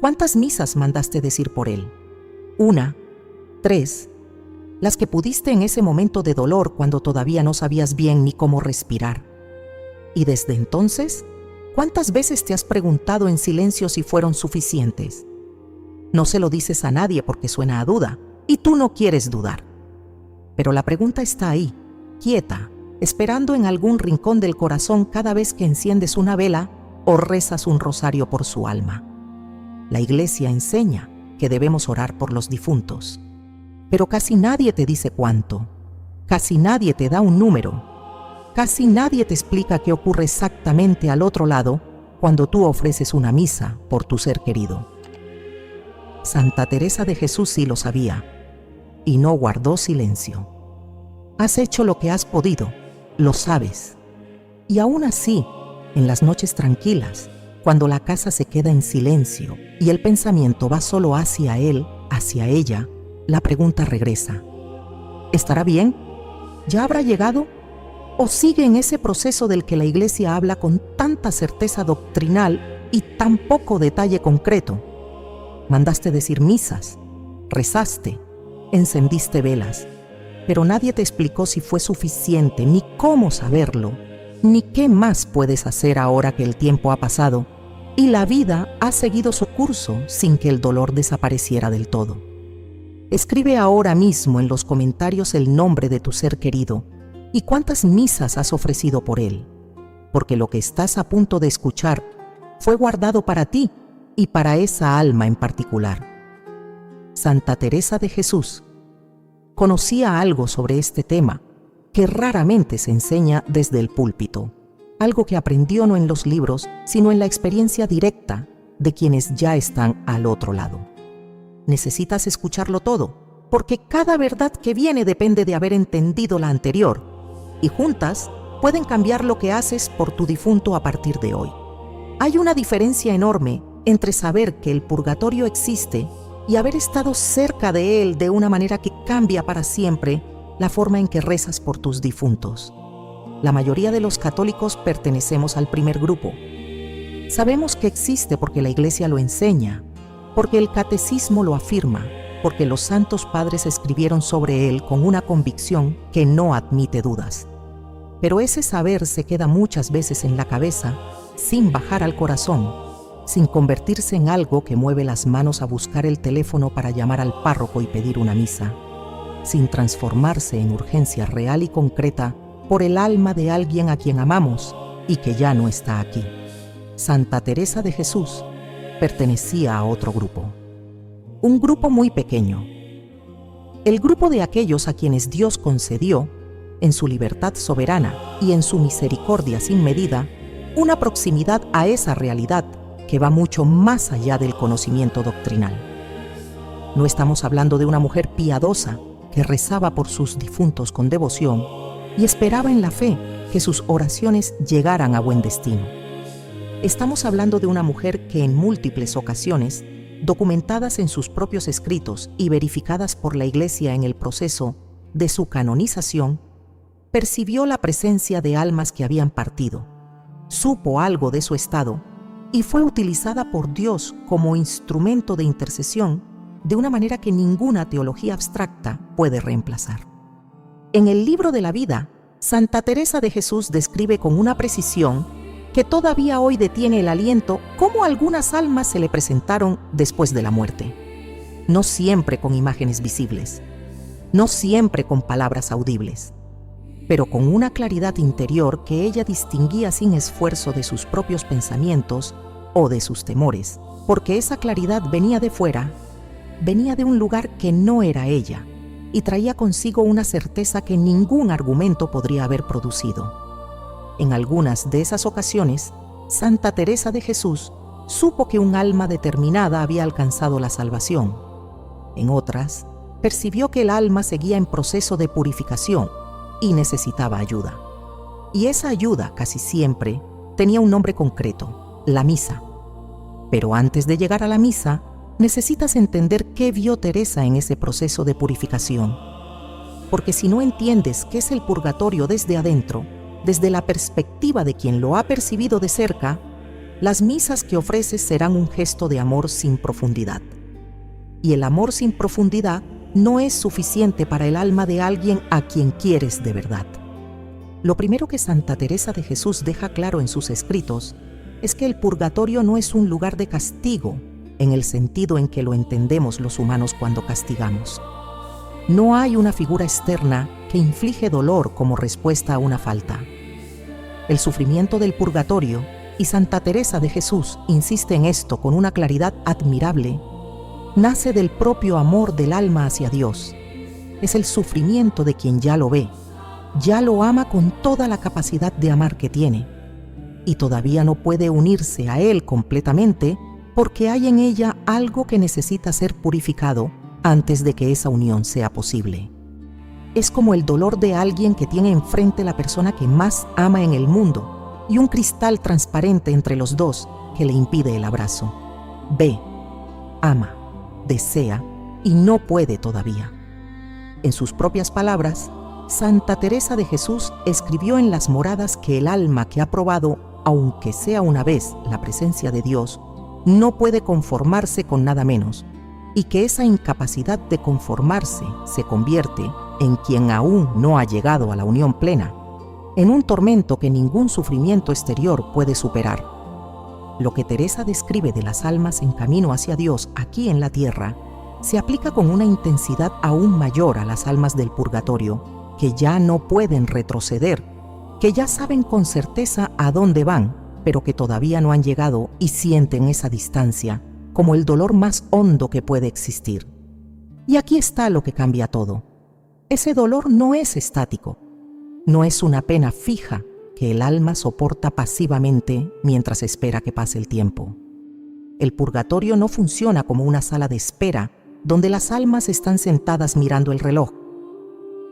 ¿Cuántas misas mandaste decir por él? 1, 3, las que pudiste en ese momento de dolor cuando todavía no sabías bien ni cómo respirar. Y desde entonces, ¿cuántas veces te has preguntado en silencio si fueron suficientes? No se lo dices a nadie porque suena a duda, y tú no quieres dudar. Pero la pregunta está ahí, quieta, esperando en algún rincón del corazón cada vez que enciendes una vela o rezas un rosario por su alma. La Iglesia enseña que debemos orar por los difuntos, pero casi nadie te dice cuánto, casi nadie te da un número, casi nadie te explica qué ocurre exactamente al otro lado cuando tú ofreces una misa por tu ser querido. Santa Teresa de Jesús sí lo sabía y no guardó silencio. Has hecho lo que has podido, lo sabes. Y aún así, en las noches tranquilas, cuando la casa se queda en silencio y el pensamiento va solo hacia él, hacia ella, la pregunta regresa. ¿Estará bien? ¿Ya habrá llegado? ¿O sigue en ese proceso del que la Iglesia habla con tanta certeza doctrinal y tan poco detalle concreto? Mandaste decir misas, rezaste, encendiste velas, pero nadie te explicó si fue suficiente, ni cómo saberlo, ni qué más puedes hacer ahora que el tiempo ha pasado y la vida ha seguido su curso sin que el dolor desapareciera del todo. Escribe ahora mismo en los comentarios el nombre de tu ser querido y cuántas misas has ofrecido por él, porque lo que estás a punto de escuchar fue guardado para ti y para esa alma en particular. Santa Teresa de Jesús conocía algo sobre este tema que raramente se enseña desde el púlpito, algo que aprendió no en los libros, sino en la experiencia directa de quienes ya están al otro lado. Necesitas escucharlo todo, porque cada verdad que viene depende de haber entendido la anterior, y juntas pueden cambiar lo que haces por tu difunto a partir de hoy. Hay una diferencia enorme entre saber que el purgatorio existe y haber estado cerca de él de una manera que cambia para siempre la forma en que rezas por tus difuntos. La mayoría de los católicos pertenecemos al primer grupo. Sabemos que existe porque la Iglesia lo enseña, porque el catecismo lo afirma, porque los santos padres escribieron sobre él con una convicción que no admite dudas. Pero ese saber se queda muchas veces en la cabeza sin bajar al corazón, sin convertirse en algo que mueve las manos a buscar el teléfono para llamar al párroco y pedir una misa, sin transformarse en urgencia real y concreta por el alma de alguien a quien amamos y que ya no está aquí. Santa Teresa de Jesús pertenecía a otro grupo, un grupo muy pequeño, el grupo de aquellos a quienes Dios concedió, en su libertad soberana y en su misericordia sin medida, una proximidad a esa realidad que va mucho más allá del conocimiento doctrinal. No estamos hablando de una mujer piadosa que rezaba por sus difuntos con devoción y esperaba en la fe que sus oraciones llegaran a buen destino. Estamos hablando de una mujer que en múltiples ocasiones, documentadas en sus propios escritos y verificadas por la Iglesia en el proceso de su canonización, percibió la presencia de almas que habían partido, supo algo de su estado y fue utilizada por Dios como instrumento de intercesión de una manera que ninguna teología abstracta puede reemplazar. En el libro de la vida, Santa Teresa de Jesús describe con una precisión que todavía hoy detiene el aliento cómo algunas almas se le presentaron después de la muerte. No siempre con imágenes visibles, no siempre con palabras audibles, pero con una claridad interior que ella distinguía sin esfuerzo de sus propios pensamientos o de sus temores, porque esa claridad venía de fuera, venía de un lugar que no era ella, y traía consigo una certeza que ningún argumento podría haber producido. En algunas de esas ocasiones, Santa Teresa de Jesús supo que un alma determinada había alcanzado la salvación. En otras, percibió que el alma seguía en proceso de purificación y necesitaba ayuda. Y esa ayuda, casi siempre, tenía un nombre concreto, la misa. Pero antes de llegar a la misa, necesitas entender qué vio Teresa en ese proceso de purificación. Porque si no entiendes qué es el purgatorio desde adentro, desde la perspectiva de quien lo ha percibido de cerca, las misas que ofreces serán un gesto de amor sin profundidad. Y el amor sin profundidad no es suficiente para el alma de alguien a quien quieres de verdad. Lo primero que Santa Teresa de Jesús deja claro en sus escritos es que el purgatorio no es un lugar de castigo, en el sentido en que lo entendemos los humanos cuando castigamos. No hay una figura externa que inflige dolor como respuesta a una falta. El sufrimiento del purgatorio, y Santa Teresa de Jesús insiste en esto con una claridad admirable, nace del propio amor del alma hacia Dios. Es el sufrimiento de quien ya lo ve, ya lo ama con toda la capacidad de amar que tiene, y todavía no puede unirse a Él completamente porque hay en ella algo que necesita ser purificado antes de que esa unión sea posible. Es como el dolor de alguien que tiene enfrente la persona que más ama en el mundo y un cristal transparente entre los dos que le impide el abrazo. Ve, ama, desea y no puede todavía. En sus propias palabras, Santa Teresa de Jesús escribió en las moradas que el alma que ha probado, aunque sea una vez, la presencia de Dios, no puede conformarse con nada menos, y que esa incapacidad de conformarse se convierte, en quien aún no ha llegado a la unión plena, en un tormento que ningún sufrimiento exterior puede superar. Lo que Teresa describe de las almas en camino hacia Dios aquí en la tierra se aplica con una intensidad aún mayor a las almas del purgatorio, que ya no pueden retroceder, que ya saben con certeza a dónde van, pero que todavía no han llegado y sienten esa distancia como el dolor más hondo que puede existir. Y aquí está lo que cambia todo. Ese dolor no es estático, no es una pena fija que el alma soporta pasivamente mientras espera que pase el tiempo. El purgatorio no funciona como una sala de espera donde las almas están sentadas mirando el reloj.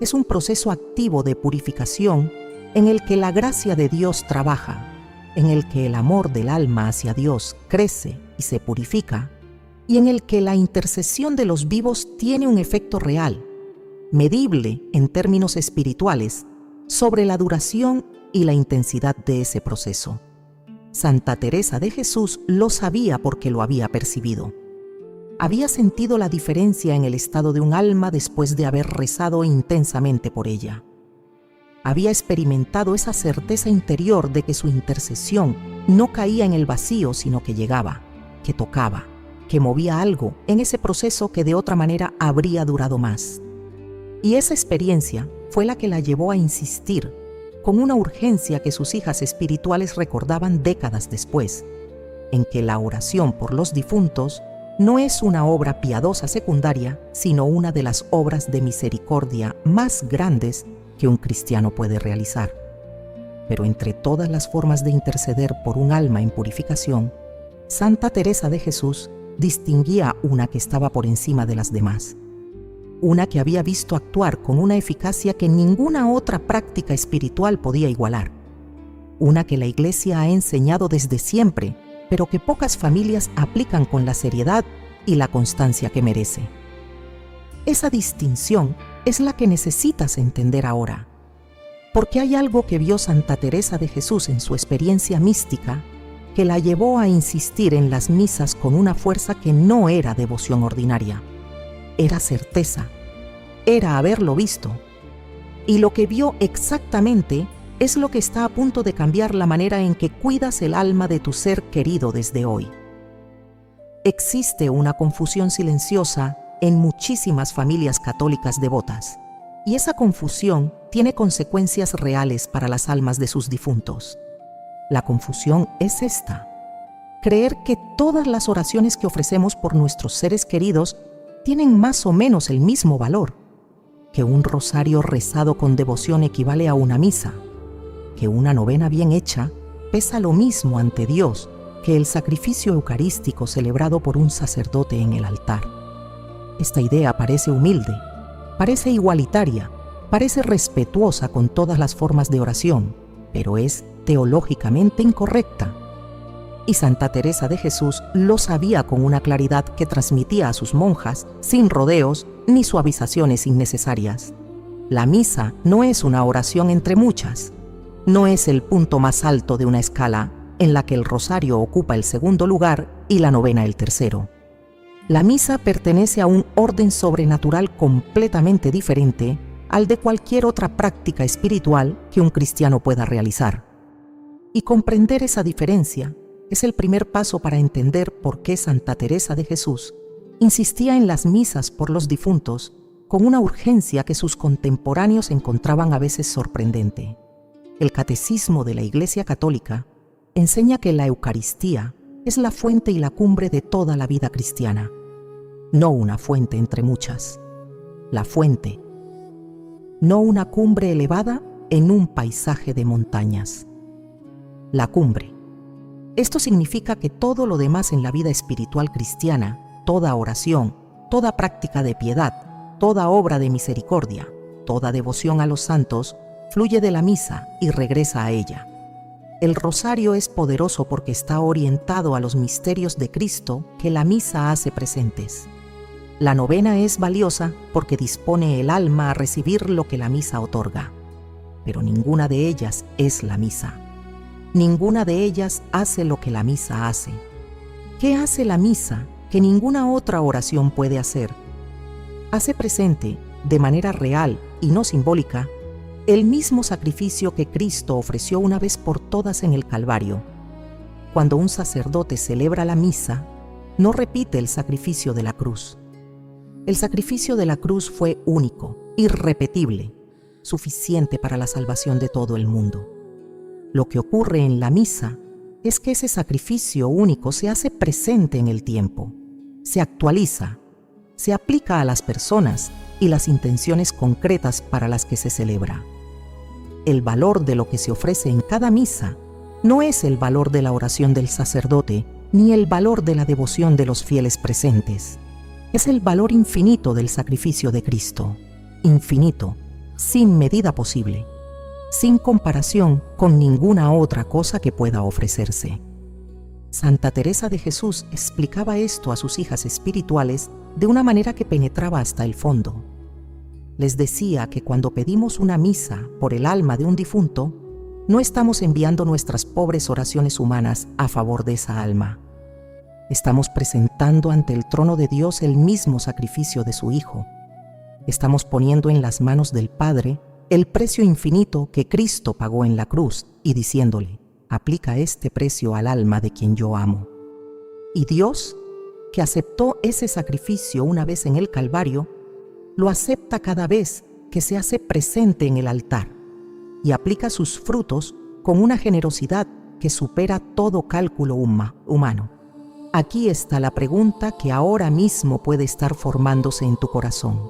Es un proceso activo de purificación en el que la gracia de Dios trabaja, en el que el amor del alma hacia Dios crece y se purifica, y en el que la intercesión de los vivos tiene un efecto real, medible en términos espirituales, sobre la duración y la intensidad de ese proceso. Santa Teresa de Jesús lo sabía porque lo había percibido. Había sentido la diferencia en el estado de un alma después de haber rezado intensamente por ella. Había experimentado esa certeza interior de que su intercesión no caía en el vacío, sino que llegaba, que tocaba, que movía algo en ese proceso que de otra manera habría durado más. Y esa experiencia fue la que la llevó a insistir, con una urgencia que sus hijas espirituales recordaban décadas después, en que la oración por los difuntos no es una obra piadosa secundaria, sino una de las obras de misericordia más grandes que un cristiano puede realizar. Pero entre todas las formas de interceder por un alma en purificación, Santa Teresa de Jesús distinguía una que estaba por encima de las demás, una que había visto actuar con una eficacia que ninguna otra práctica espiritual podía igualar, una que la Iglesia ha enseñado desde siempre, pero que pocas familias aplican con la seriedad y la constancia que merece. Esa distinción es la que necesitas entender ahora, porque hay algo que vio Santa Teresa de Jesús en su experiencia mística que la llevó a insistir en las misas con una fuerza que no era devoción ordinaria, era certeza, era haberlo visto, y lo que vio exactamente es lo que está a punto de cambiar la manera en que cuidas el alma de tu ser querido desde hoy. Existe una confusión silenciosa en muchísimas familias católicas devotas, y esa confusión tiene consecuencias reales para las almas de sus difuntos. La confusión es esta: creer que todas las oraciones que ofrecemos por nuestros seres queridos tienen más o menos el mismo valor, que un rosario rezado con devoción equivale a una misa, que una novena bien hecha pesa lo mismo ante Dios que el sacrificio eucarístico celebrado por un sacerdote en el altar. Esta idea parece humilde, parece igualitaria, parece respetuosa con todas las formas de oración, pero es teológicamente incorrecta. Y Santa Teresa de Jesús lo sabía con una claridad que transmitía a sus monjas sin rodeos ni suavizaciones innecesarias. La misa no es una oración entre muchas, no es el punto más alto de una escala en la que el rosario ocupa el segundo lugar y la novena el tercero. La misa pertenece a un orden sobrenatural completamente diferente al de cualquier otra práctica espiritual que un cristiano pueda realizar. Y comprender esa diferencia es el primer paso para entender por qué Santa Teresa de Jesús insistía en las misas por los difuntos con una urgencia que sus contemporáneos encontraban a veces sorprendente. El Catecismo de la Iglesia Católica enseña que la Eucaristía es la fuente y la cumbre de toda la vida cristiana. No una fuente entre muchas, la fuente. No una cumbre elevada en un paisaje de montañas. La cumbre. Esto significa que todo lo demás en la vida espiritual cristiana, toda oración, toda práctica de piedad, toda obra de misericordia, toda devoción a los santos, fluye de la misa y regresa a ella. El rosario es poderoso porque está orientado a los misterios de Cristo que la misa hace presentes. La novena es valiosa porque dispone el alma a recibir lo que la misa otorga. Pero ninguna de ellas es la misa. Ninguna de ellas hace lo que la misa hace. ¿Qué hace la misa que ninguna otra oración puede hacer? Hace presente, de manera real y no simbólica, el mismo sacrificio que Cristo ofreció una vez por todas en el Calvario. Cuando un sacerdote celebra la misa, no repite el sacrificio de la cruz. El sacrificio de la cruz fue único, irrepetible, suficiente para la salvación de todo el mundo. Lo que ocurre en la misa es que ese sacrificio único se hace presente en el tiempo, se actualiza, se aplica a las personas y las intenciones concretas para las que se celebra. El valor de lo que se ofrece en cada misa no es el valor de la oración del sacerdote ni el valor de la devoción de los fieles presentes. Es el valor infinito del sacrificio de Cristo, infinito, sin medida posible, sin comparación con ninguna otra cosa que pueda ofrecerse. Santa Teresa de Jesús explicaba esto a sus hijas espirituales de una manera que penetraba hasta el fondo. Les decía que cuando pedimos una misa por el alma de un difunto, no estamos enviando nuestras pobres oraciones humanas a favor de esa alma. Estamos presentando ante el trono de Dios el mismo sacrificio de su Hijo. Estamos poniendo en las manos del Padre el precio infinito que Cristo pagó en la cruz y diciéndole: aplica este precio al alma de quien yo amo. Y Dios, que aceptó ese sacrificio una vez en el Calvario, lo acepta cada vez que se hace presente en el altar y aplica sus frutos con una generosidad que supera todo cálculo humano. Aquí está la pregunta que ahora mismo puede estar formándose en tu corazón.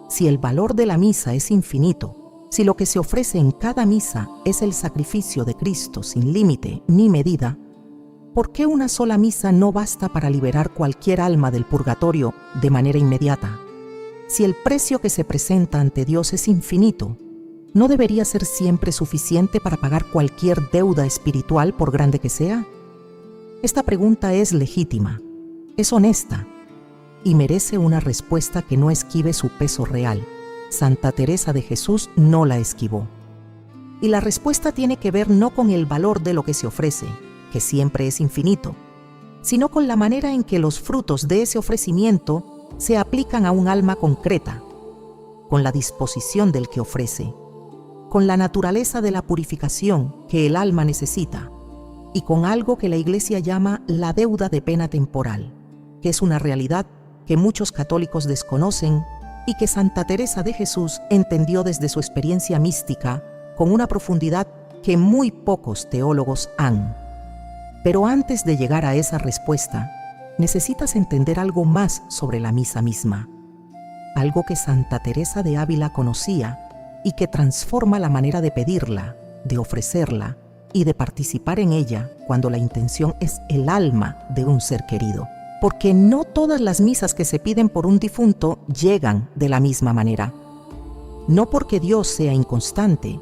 Si el valor de la misa es infinito, si lo que se ofrece en cada misa es el sacrificio de Cristo sin límite ni medida, ¿por qué una sola misa no basta para liberar cualquier alma del purgatorio de manera inmediata? Si el precio que se presenta ante Dios es infinito, ¿no debería ser siempre suficiente para pagar cualquier deuda espiritual por grande que sea? Esta pregunta es legítima, es honesta y merece una respuesta que no esquive su peso real. Santa Teresa de Jesús no la esquivó. Y la respuesta tiene que ver no con el valor de lo que se ofrece, que siempre es infinito, sino con la manera en que los frutos de ese ofrecimiento se aplican a un alma concreta, con la disposición del que ofrece, con la naturaleza de la purificación que el alma necesita y con algo que la Iglesia llama la deuda de pena temporal, que es una realidad que muchos católicos desconocen y que Santa Teresa de Jesús entendió desde su experiencia mística con una profundidad que muy pocos teólogos han. Pero antes de llegar a esa respuesta, necesitas entender algo más sobre la misa misma, algo que Santa Teresa de Ávila conocía y que transforma la manera de pedirla, de ofrecerla y de participar en ella cuando la intención es el alma de un ser querido. Porque no todas las misas que se piden por un difunto llegan de la misma manera. No porque Dios sea inconstante,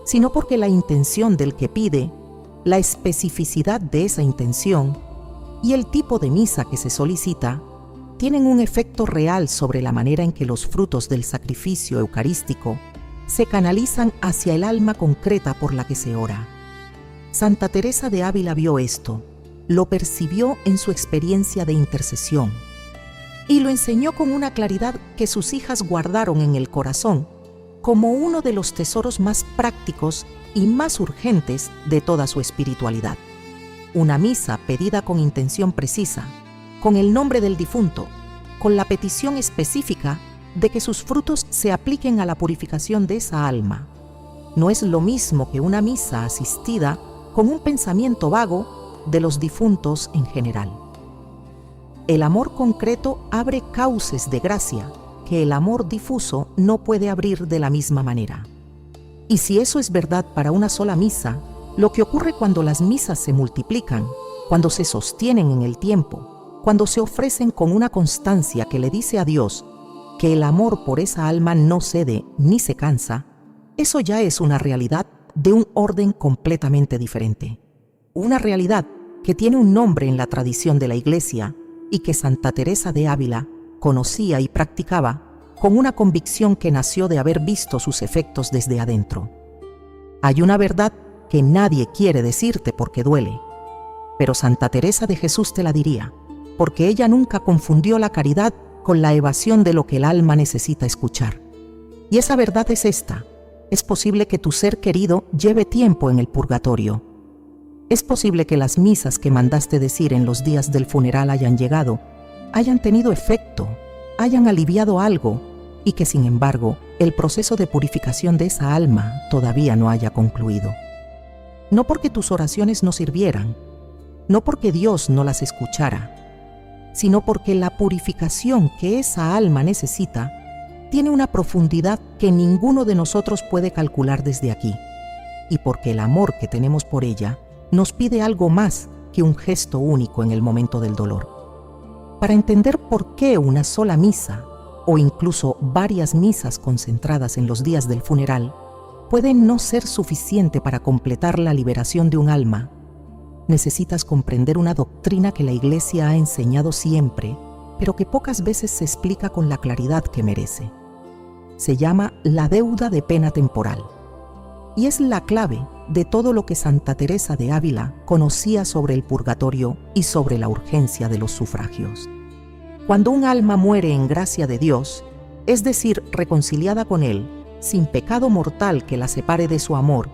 sino porque la intención del que pide, la especificidad de esa intención y el tipo de misa que se solicita tienen un efecto real sobre la manera en que los frutos del sacrificio eucarístico se canalizan hacia el alma concreta por la que se ora. Santa Teresa de Ávila vio esto, lo percibió en su experiencia de intercesión y lo enseñó con una claridad que sus hijas guardaron en el corazón como uno de los tesoros más prácticos y más urgentes de toda su espiritualidad. Una misa pedida con intención precisa, con el nombre del difunto, con la petición específica de que sus frutos se apliquen a la purificación de esa alma. No es lo mismo que una misa asistida con un pensamiento vago de los difuntos en general. El amor concreto abre cauces de gracia que el amor difuso no puede abrir de la misma manera. Y si eso es verdad para una sola misa, lo que ocurre cuando las misas se multiplican, cuando se sostienen en el tiempo, cuando se ofrecen con una constancia que le dice a Dios que el amor por esa alma no cede ni se cansa, eso ya es una realidad de un orden completamente diferente. Una realidad que tiene un nombre en la tradición de la Iglesia y que Santa Teresa de Ávila conocía y practicaba con una convicción que nació de haber visto sus efectos desde adentro. Hay una verdad que nadie quiere decirte porque duele, pero Santa Teresa de Jesús te la diría, porque ella nunca confundió la caridad con la evasión de lo que el alma necesita escuchar. Y esa verdad es esta: es posible que tu ser querido lleve tiempo en el purgatorio. Es posible que las misas que mandaste decir en los días del funeral hayan llegado, hayan tenido efecto, hayan aliviado algo, y que sin embargo el proceso de purificación de esa alma todavía no haya concluido. No porque tus oraciones no sirvieran, no porque Dios no las escuchara, sino porque la purificación que esa alma necesita tiene una profundidad que ninguno de nosotros puede calcular desde aquí, y porque el amor que tenemos por ella nos pide algo más que un gesto único en el momento del dolor. Para entender por qué una sola misa, o incluso varias misas concentradas en los días del funeral, pueden no ser suficiente para completar la liberación de un alma, necesitas comprender una doctrina que la Iglesia ha enseñado siempre, pero que pocas veces se explica con la claridad que merece. Se llama la deuda de pena temporal, y es la clave de todo lo que Santa Teresa de Ávila conocía sobre el purgatorio y sobre la urgencia de los sufragios. Cuando un alma muere en gracia de Dios, es decir, reconciliada con Él, sin pecado mortal que la separe de su amor,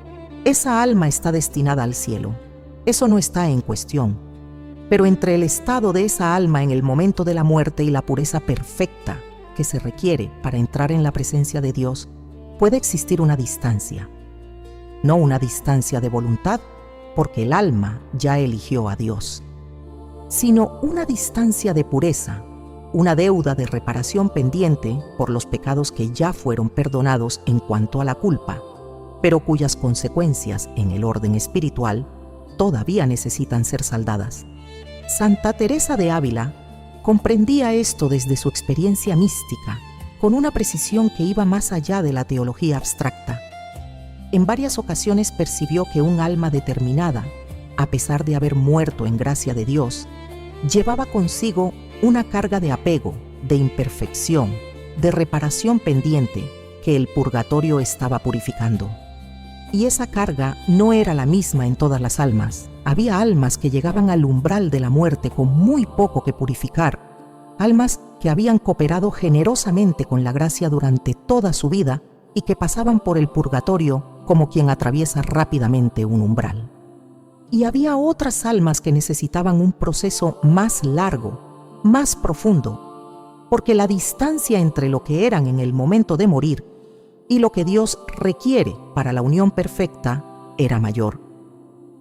esa alma está destinada al cielo. Eso no está en cuestión. Pero entre el estado de esa alma en el momento de la muerte y la pureza perfecta que se requiere para entrar en la presencia de Dios, puede existir una distancia. No una distancia de voluntad, porque el alma ya eligió a Dios, sino una distancia de pureza, una deuda de reparación pendiente por los pecados que ya fueron perdonados en cuanto a la culpa, pero cuyas consecuencias en el orden espiritual todavía necesitan ser saldadas. Santa Teresa de Ávila comprendía esto desde su experiencia mística, con una precisión que iba más allá de la teología abstracta. En varias ocasiones percibió que un alma determinada, a pesar de haber muerto en gracia de Dios, llevaba consigo una carga de apego, de imperfección, de reparación pendiente que el purgatorio estaba purificando. Y esa carga no era la misma en todas las almas. Había almas que llegaban al umbral de la muerte con muy poco que purificar, almas que habían cooperado generosamente con la gracia durante toda su vida y que pasaban por el purgatorio como quien atraviesa rápidamente un umbral. Y había otras almas que necesitaban un proceso más largo, más profundo, porque la distancia entre lo que eran en el momento de morir y lo que Dios requiere para la unión perfecta era mayor.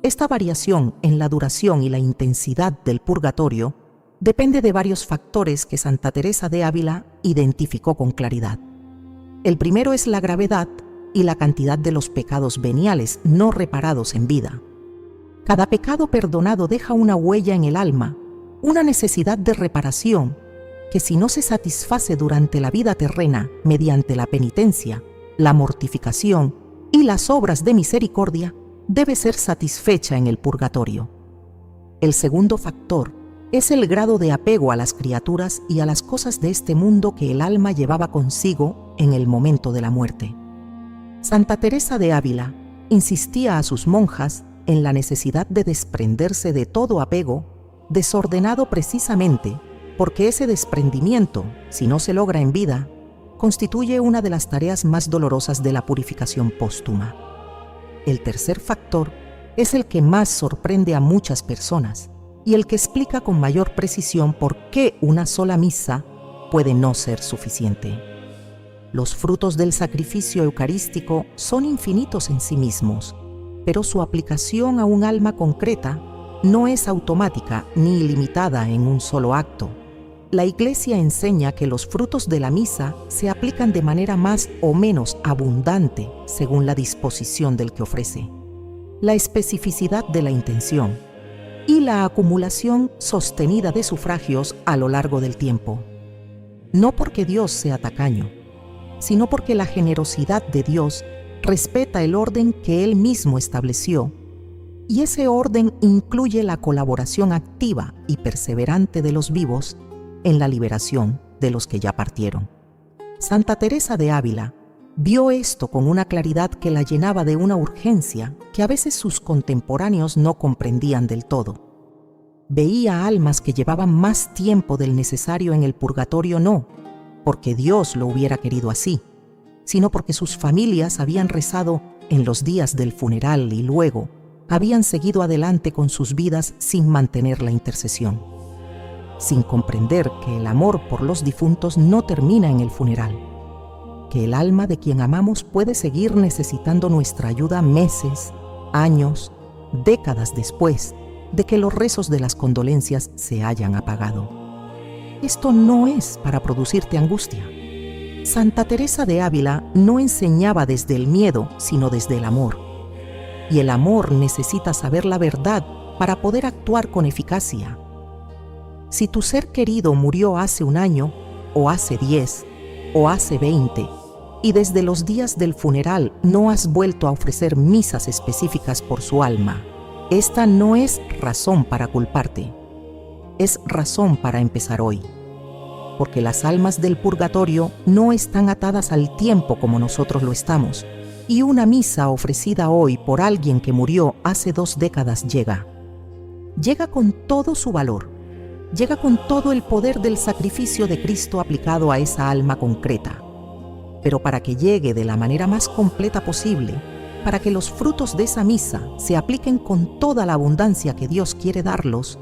Esta variación en la duración y la intensidad del purgatorio depende de varios factores que Santa Teresa de Ávila identificó con claridad. El primero es la gravedad y la cantidad de los pecados veniales no reparados en vida. Cada pecado perdonado deja una huella en el alma, una necesidad de reparación que si no se satisface durante la vida terrena mediante la penitencia, la mortificación y las obras de misericordia, debe ser satisfecha en el purgatorio. El segundo factor es el grado de apego a las criaturas y a las cosas de este mundo que el alma llevaba consigo en el momento de la muerte. Santa Teresa de Ávila insistía a sus monjas en la necesidad de desprenderse de todo apego, desordenado precisamente porque ese desprendimiento, si no se logra en vida, constituye una de las tareas más dolorosas de la purificación póstuma. El tercer factor es el que más sorprende a muchas personas y el que explica con mayor precisión por qué una sola misa puede no ser suficiente. Los frutos del sacrificio eucarístico son infinitos en sí mismos, pero su aplicación a un alma concreta no es automática ni ilimitada en un solo acto. La Iglesia enseña que los frutos de la misa se aplican de manera más o menos abundante según la disposición del que ofrece, la especificidad de la intención y la acumulación sostenida de sufragios a lo largo del tiempo. No porque Dios sea tacaño, sino porque la generosidad de Dios respeta el orden que Él mismo estableció, y ese orden incluye la colaboración activa y perseverante de los vivos en la liberación de los que ya partieron. Santa Teresa de Ávila vio esto con una claridad que la llenaba de una urgencia que a veces sus contemporáneos no comprendían del todo. Veía almas que llevaban más tiempo del necesario en el purgatorio no porque Dios lo hubiera querido así, sino porque sus familias habían rezado en los días del funeral y luego habían seguido adelante con sus vidas sin mantener la intercesión, sin comprender que el amor por los difuntos no termina en el funeral, que el alma de quien amamos puede seguir necesitando nuestra ayuda meses, años, décadas después de que los rezos de las condolencias se hayan apagado. Esto no es para producirte angustia. Santa Teresa de Ávila no enseñaba desde el miedo, sino desde el amor. Y el amor necesita saber la verdad para poder actuar con eficacia. Si tu ser querido murió hace un año, o hace 10, o hace 20, y desde los días del funeral no has vuelto a ofrecer misas específicas por su alma, esta no es razón para culparte. Es razón para empezar hoy, porque las almas del purgatorio no están atadas al tiempo como nosotros lo estamos, y una misa ofrecida hoy por alguien que murió hace 2 décadas llega con todo su valor, llega con todo el poder del sacrificio de Cristo aplicado a esa alma concreta. Pero para que llegue de la manera más completa posible, para que los frutos de esa misa se apliquen con toda la abundancia que Dios quiere darlos,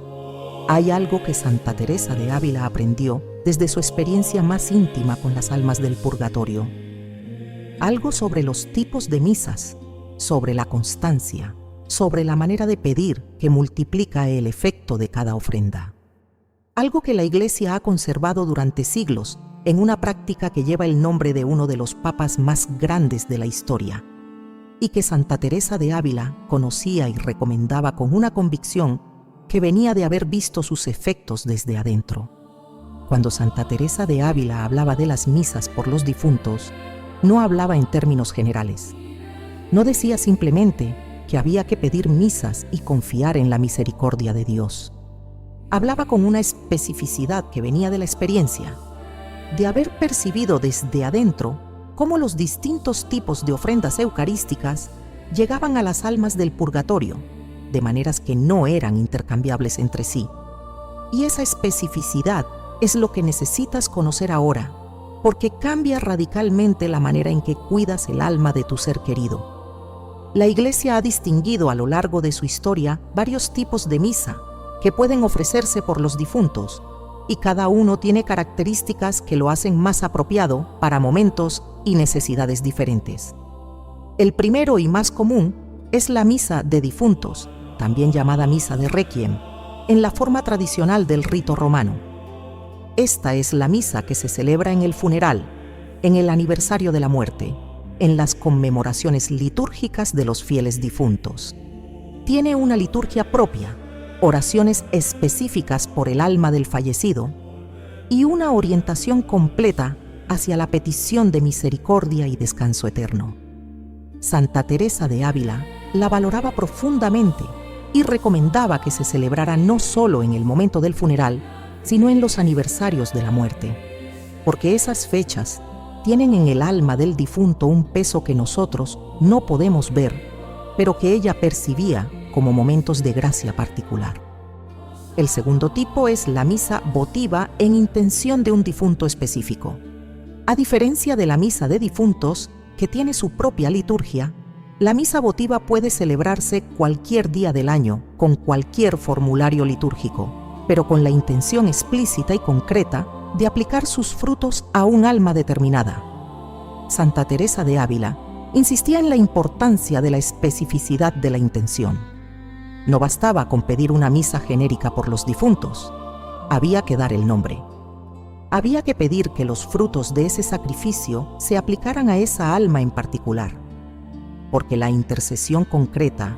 hay algo que Santa Teresa de Ávila aprendió desde su experiencia más íntima con las almas del purgatorio. Algo sobre los tipos de misas, sobre la constancia, sobre la manera de pedir que multiplica el efecto de cada ofrenda. Algo que la Iglesia ha conservado durante siglos en una práctica que lleva el nombre de uno de los papas más grandes de la historia, y que Santa Teresa de Ávila conocía y recomendaba con una convicción que venía de haber visto sus efectos desde adentro. Cuando Santa Teresa de Ávila hablaba de las misas por los difuntos, no hablaba en términos generales. No decía simplemente que había que pedir misas y confiar en la misericordia de Dios. Hablaba con una especificidad que venía de la experiencia, de haber percibido desde adentro cómo los distintos tipos de ofrendas eucarísticas llegaban a las almas del purgatorio, de maneras que no eran intercambiables entre sí. Y esa especificidad es lo que necesitas conocer ahora, porque cambia radicalmente la manera en que cuidas el alma de tu ser querido. La Iglesia ha distinguido a lo largo de su historia varios tipos de misa que pueden ofrecerse por los difuntos, y cada uno tiene características que lo hacen más apropiado para momentos y necesidades diferentes. El primero y más común es la misa de difuntos, también llamada misa de requiem, en la forma tradicional del rito romano. Esta es la misa que se celebra en el funeral, en el aniversario de la muerte, en las conmemoraciones litúrgicas de los fieles difuntos. Tiene una liturgia propia, oraciones específicas por el alma del fallecido y una orientación completa hacia la petición de misericordia y descanso eterno. Santa Teresa de Ávila la valoraba profundamente y recomendaba que se celebrara no solo en el momento del funeral, sino en los aniversarios de la muerte, porque esas fechas tienen en el alma del difunto un peso que nosotros no podemos ver, pero que ella percibía como momentos de gracia particular. El segundo tipo es la misa votiva en intención de un difunto específico. A diferencia de la misa de difuntos, que tiene su propia liturgia, la misa votiva puede celebrarse cualquier día del año, con cualquier formulario litúrgico, pero con la intención explícita y concreta de aplicar sus frutos a un alma determinada. Santa Teresa de Ávila insistía en la importancia de la especificidad de la intención. No bastaba con pedir una misa genérica por los difuntos, había que dar el nombre. Había que pedir que los frutos de ese sacrificio se aplicaran a esa alma en particular, porque la intercesión concreta,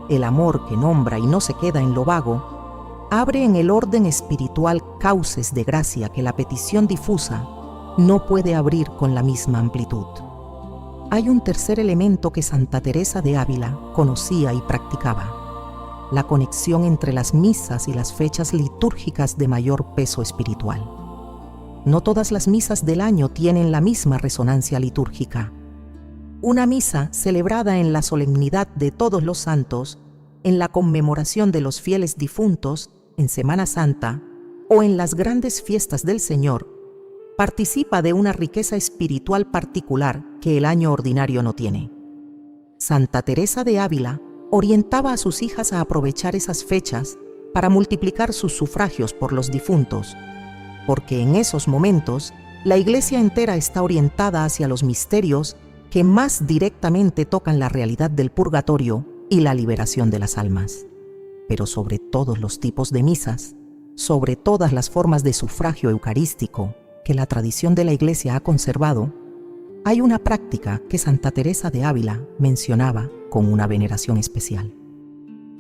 el amor que nombra y no se queda en lo vago, abre en el orden espiritual cauces de gracia que la petición difusa no puede abrir con la misma amplitud. Hay un tercer elemento que Santa Teresa de Ávila conocía y practicaba: la conexión entre las misas y las fechas litúrgicas de mayor peso espiritual. No todas las misas del año tienen la misma resonancia litúrgica. Una misa celebrada en la solemnidad de Todos los Santos, en la conmemoración de los fieles difuntos, en Semana Santa o en las grandes fiestas del Señor, participa de una riqueza espiritual particular que el año ordinario no tiene. Santa Teresa de Ávila orientaba a sus hijas a aprovechar esas fechas para multiplicar sus sufragios por los difuntos, porque en esos momentos la Iglesia entera está orientada hacia los misterios que más directamente tocan la realidad del purgatorio y la liberación de las almas. Pero sobre todos los tipos de misas, sobre todas las formas de sufragio eucarístico que la tradición de la Iglesia ha conservado, hay una práctica que Santa Teresa de Ávila mencionaba con una veneración especial.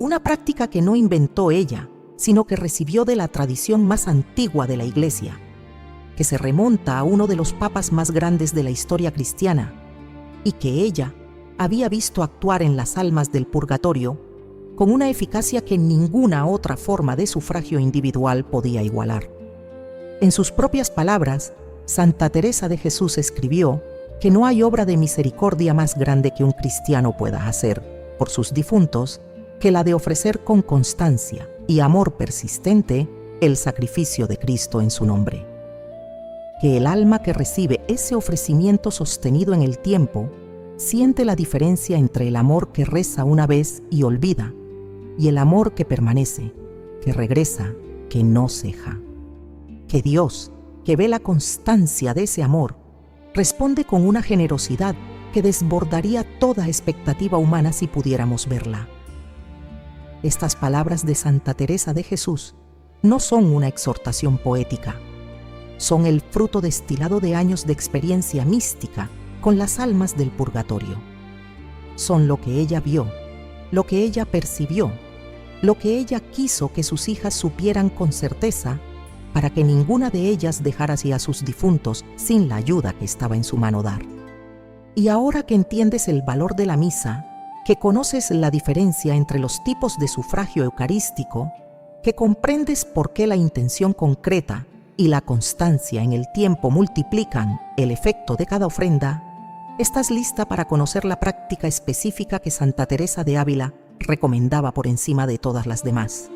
Una práctica que no inventó ella, sino que recibió de la tradición más antigua de la Iglesia, que se remonta a uno de los papas más grandes de la historia cristiana y que ella había visto actuar en las almas del purgatorio con una eficacia que ninguna otra forma de sufragio individual podía igualar. En sus propias palabras, Santa Teresa de Jesús escribió que no hay obra de misericordia más grande que un cristiano pueda hacer por sus difuntos que la de ofrecer con constancia y amor persistente el sacrificio de Cristo en su nombre. Que el alma que recibe ese ofrecimiento sostenido en el tiempo siente la diferencia entre el amor que reza una vez y olvida y el amor que permanece, que regresa, que no ceja. Que Dios, que ve la constancia de ese amor, responde con una generosidad que desbordaría toda expectativa humana si pudiéramos verla. Estas palabras de Santa Teresa de Jesús no son una exhortación poética, son el fruto destilado de años de experiencia mística con las almas del purgatorio. Son lo que ella vio, lo que ella percibió, lo que ella quiso que sus hijas supieran con certeza para que ninguna de ellas dejara así a sus difuntos sin la ayuda que estaba en su mano dar. Y ahora que entiendes el valor de la misa, que conoces la diferencia entre los tipos de sufragio eucarístico, que comprendes por qué la intención concreta y la constancia en el tiempo multiplican el efecto de cada ofrenda, estás lista para conocer la práctica específica que Santa Teresa de Ávila recomendaba por encima de todas las demás,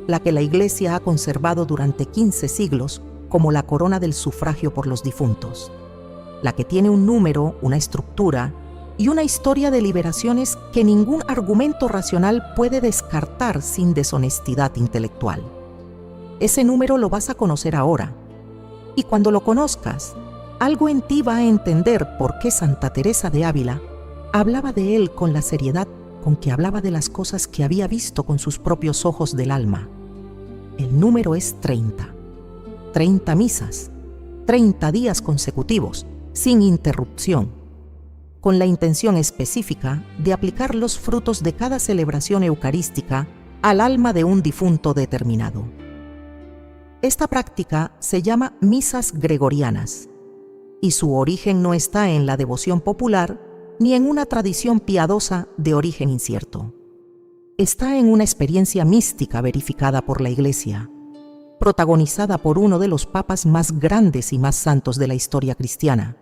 la que la Iglesia ha conservado durante 15 siglos como la corona del sufragio por los difuntos, la que tiene un número, una estructura y una historia de liberaciones que ningún argumento racional puede descartar sin deshonestidad intelectual. Ese número lo vas a conocer ahora, y cuando lo conozcas, algo en ti va a entender por qué Santa Teresa de Ávila hablaba de él con la seriedad con que hablaba de las cosas que había visto con sus propios ojos del alma. El número es 30. 30 misas, 30 días consecutivos, sin interrupción, con la intención específica de aplicar los frutos de cada celebración eucarística al alma de un difunto determinado. Esta práctica se llama misas gregorianas, y su origen no está en la devoción popular ni en una tradición piadosa de origen incierto. Está en una experiencia mística verificada por la Iglesia, protagonizada por uno de los papas más grandes y más santos de la historia cristiana,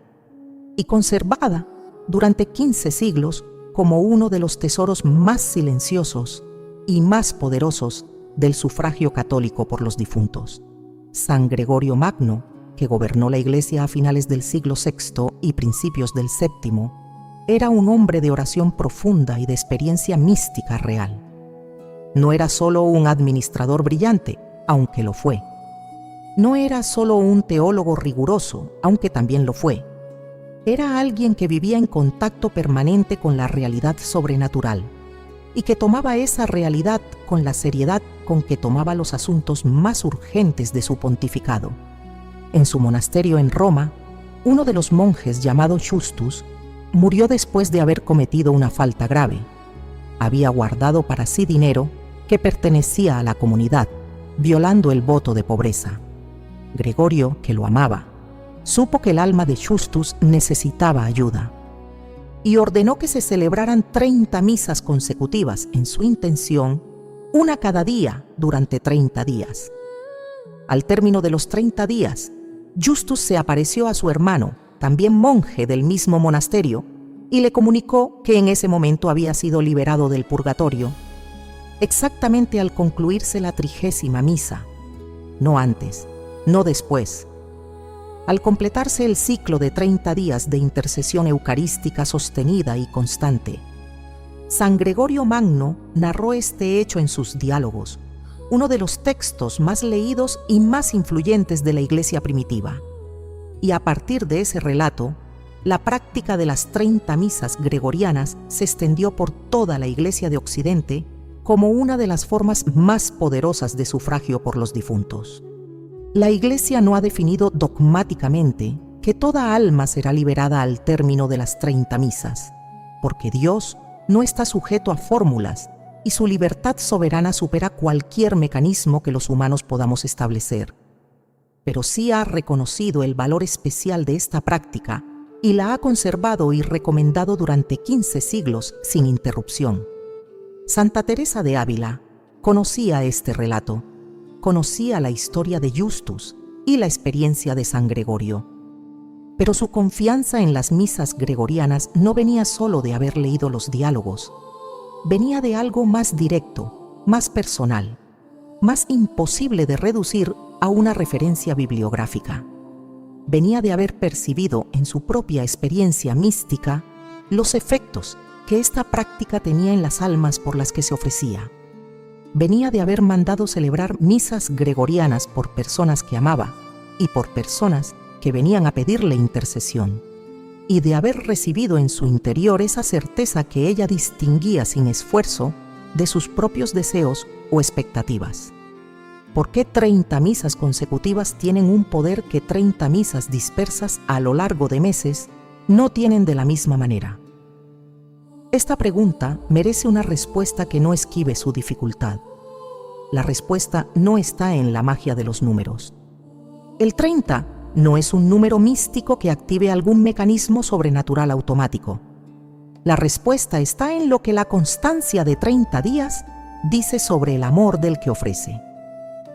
y conservada durante 15 siglos como uno de los tesoros más silenciosos y más poderosos del sufragio católico por los difuntos. San Gregorio Magno, que gobernó la Iglesia a finales del siglo VI y principios del VII, era un hombre de oración profunda y de experiencia mística real. No era solo un administrador brillante, aunque lo fue. No era solo un teólogo riguroso, aunque también lo fue. Era alguien que vivía en contacto permanente con la realidad sobrenatural y que tomaba esa realidad con la seriedad con que tomaba los asuntos más urgentes de su pontificado. En su monasterio en Roma, uno de los monjes llamado Justus murió después de haber cometido una falta grave. Había guardado para sí dinero que pertenecía a la comunidad, violando el voto de pobreza. Gregorio, que lo amaba, supo que el alma de Justus necesitaba ayuda y ordenó que se celebraran 30 misas consecutivas en su intención, una cada día durante 30 días. Al término de los 30 días, Justus se apareció a su hermano, también monje del mismo monasterio, y le comunicó que en ese momento había sido liberado del purgatorio, exactamente al concluirse la 30ª misa, no antes, no después. Al completarse el ciclo de 30 días de intercesión eucarística sostenida y constante, San Gregorio Magno narró este hecho en sus diálogos, uno de los textos más leídos y más influyentes de la Iglesia primitiva. Y a partir de ese relato, la práctica de las 30 misas gregorianas se extendió por toda la Iglesia de Occidente como una de las formas más poderosas de sufragio por los difuntos. La Iglesia no ha definido dogmáticamente que toda alma será liberada al término de las 30 misas, porque Dios no está sujeto a fórmulas y su libertad soberana supera cualquier mecanismo que los humanos podamos establecer. Pero sí ha reconocido el valor especial de esta práctica y la ha conservado y recomendado durante 15 siglos sin interrupción. Santa Teresa de Ávila conocía este relato, conocía la historia de Justus y la experiencia de San Gregorio. Pero su confianza en las misas gregorianas no venía solo de haber leído los diálogos, venía de algo más directo, más personal, más imposible de reducir a una referencia bibliográfica. Venía de haber percibido en su propia experiencia mística los efectos que esta práctica tenía en las almas por las que se ofrecía. Venía de haber mandado celebrar misas gregorianas por personas que amaba y por personas que venían a pedirle intercesión, y de haber recibido en su interior esa certeza que ella distinguía sin esfuerzo de sus propios deseos o expectativas. ¿Por qué 30 misas consecutivas tienen un poder que 30 misas dispersas a lo largo de meses no tienen de la misma manera? Esta pregunta merece una respuesta que no esquive su dificultad. La respuesta no está en la magia de los números. El 30 no es un número místico que active algún mecanismo sobrenatural automático. La respuesta está en lo que la constancia de 30 días dice sobre el amor del que ofrece,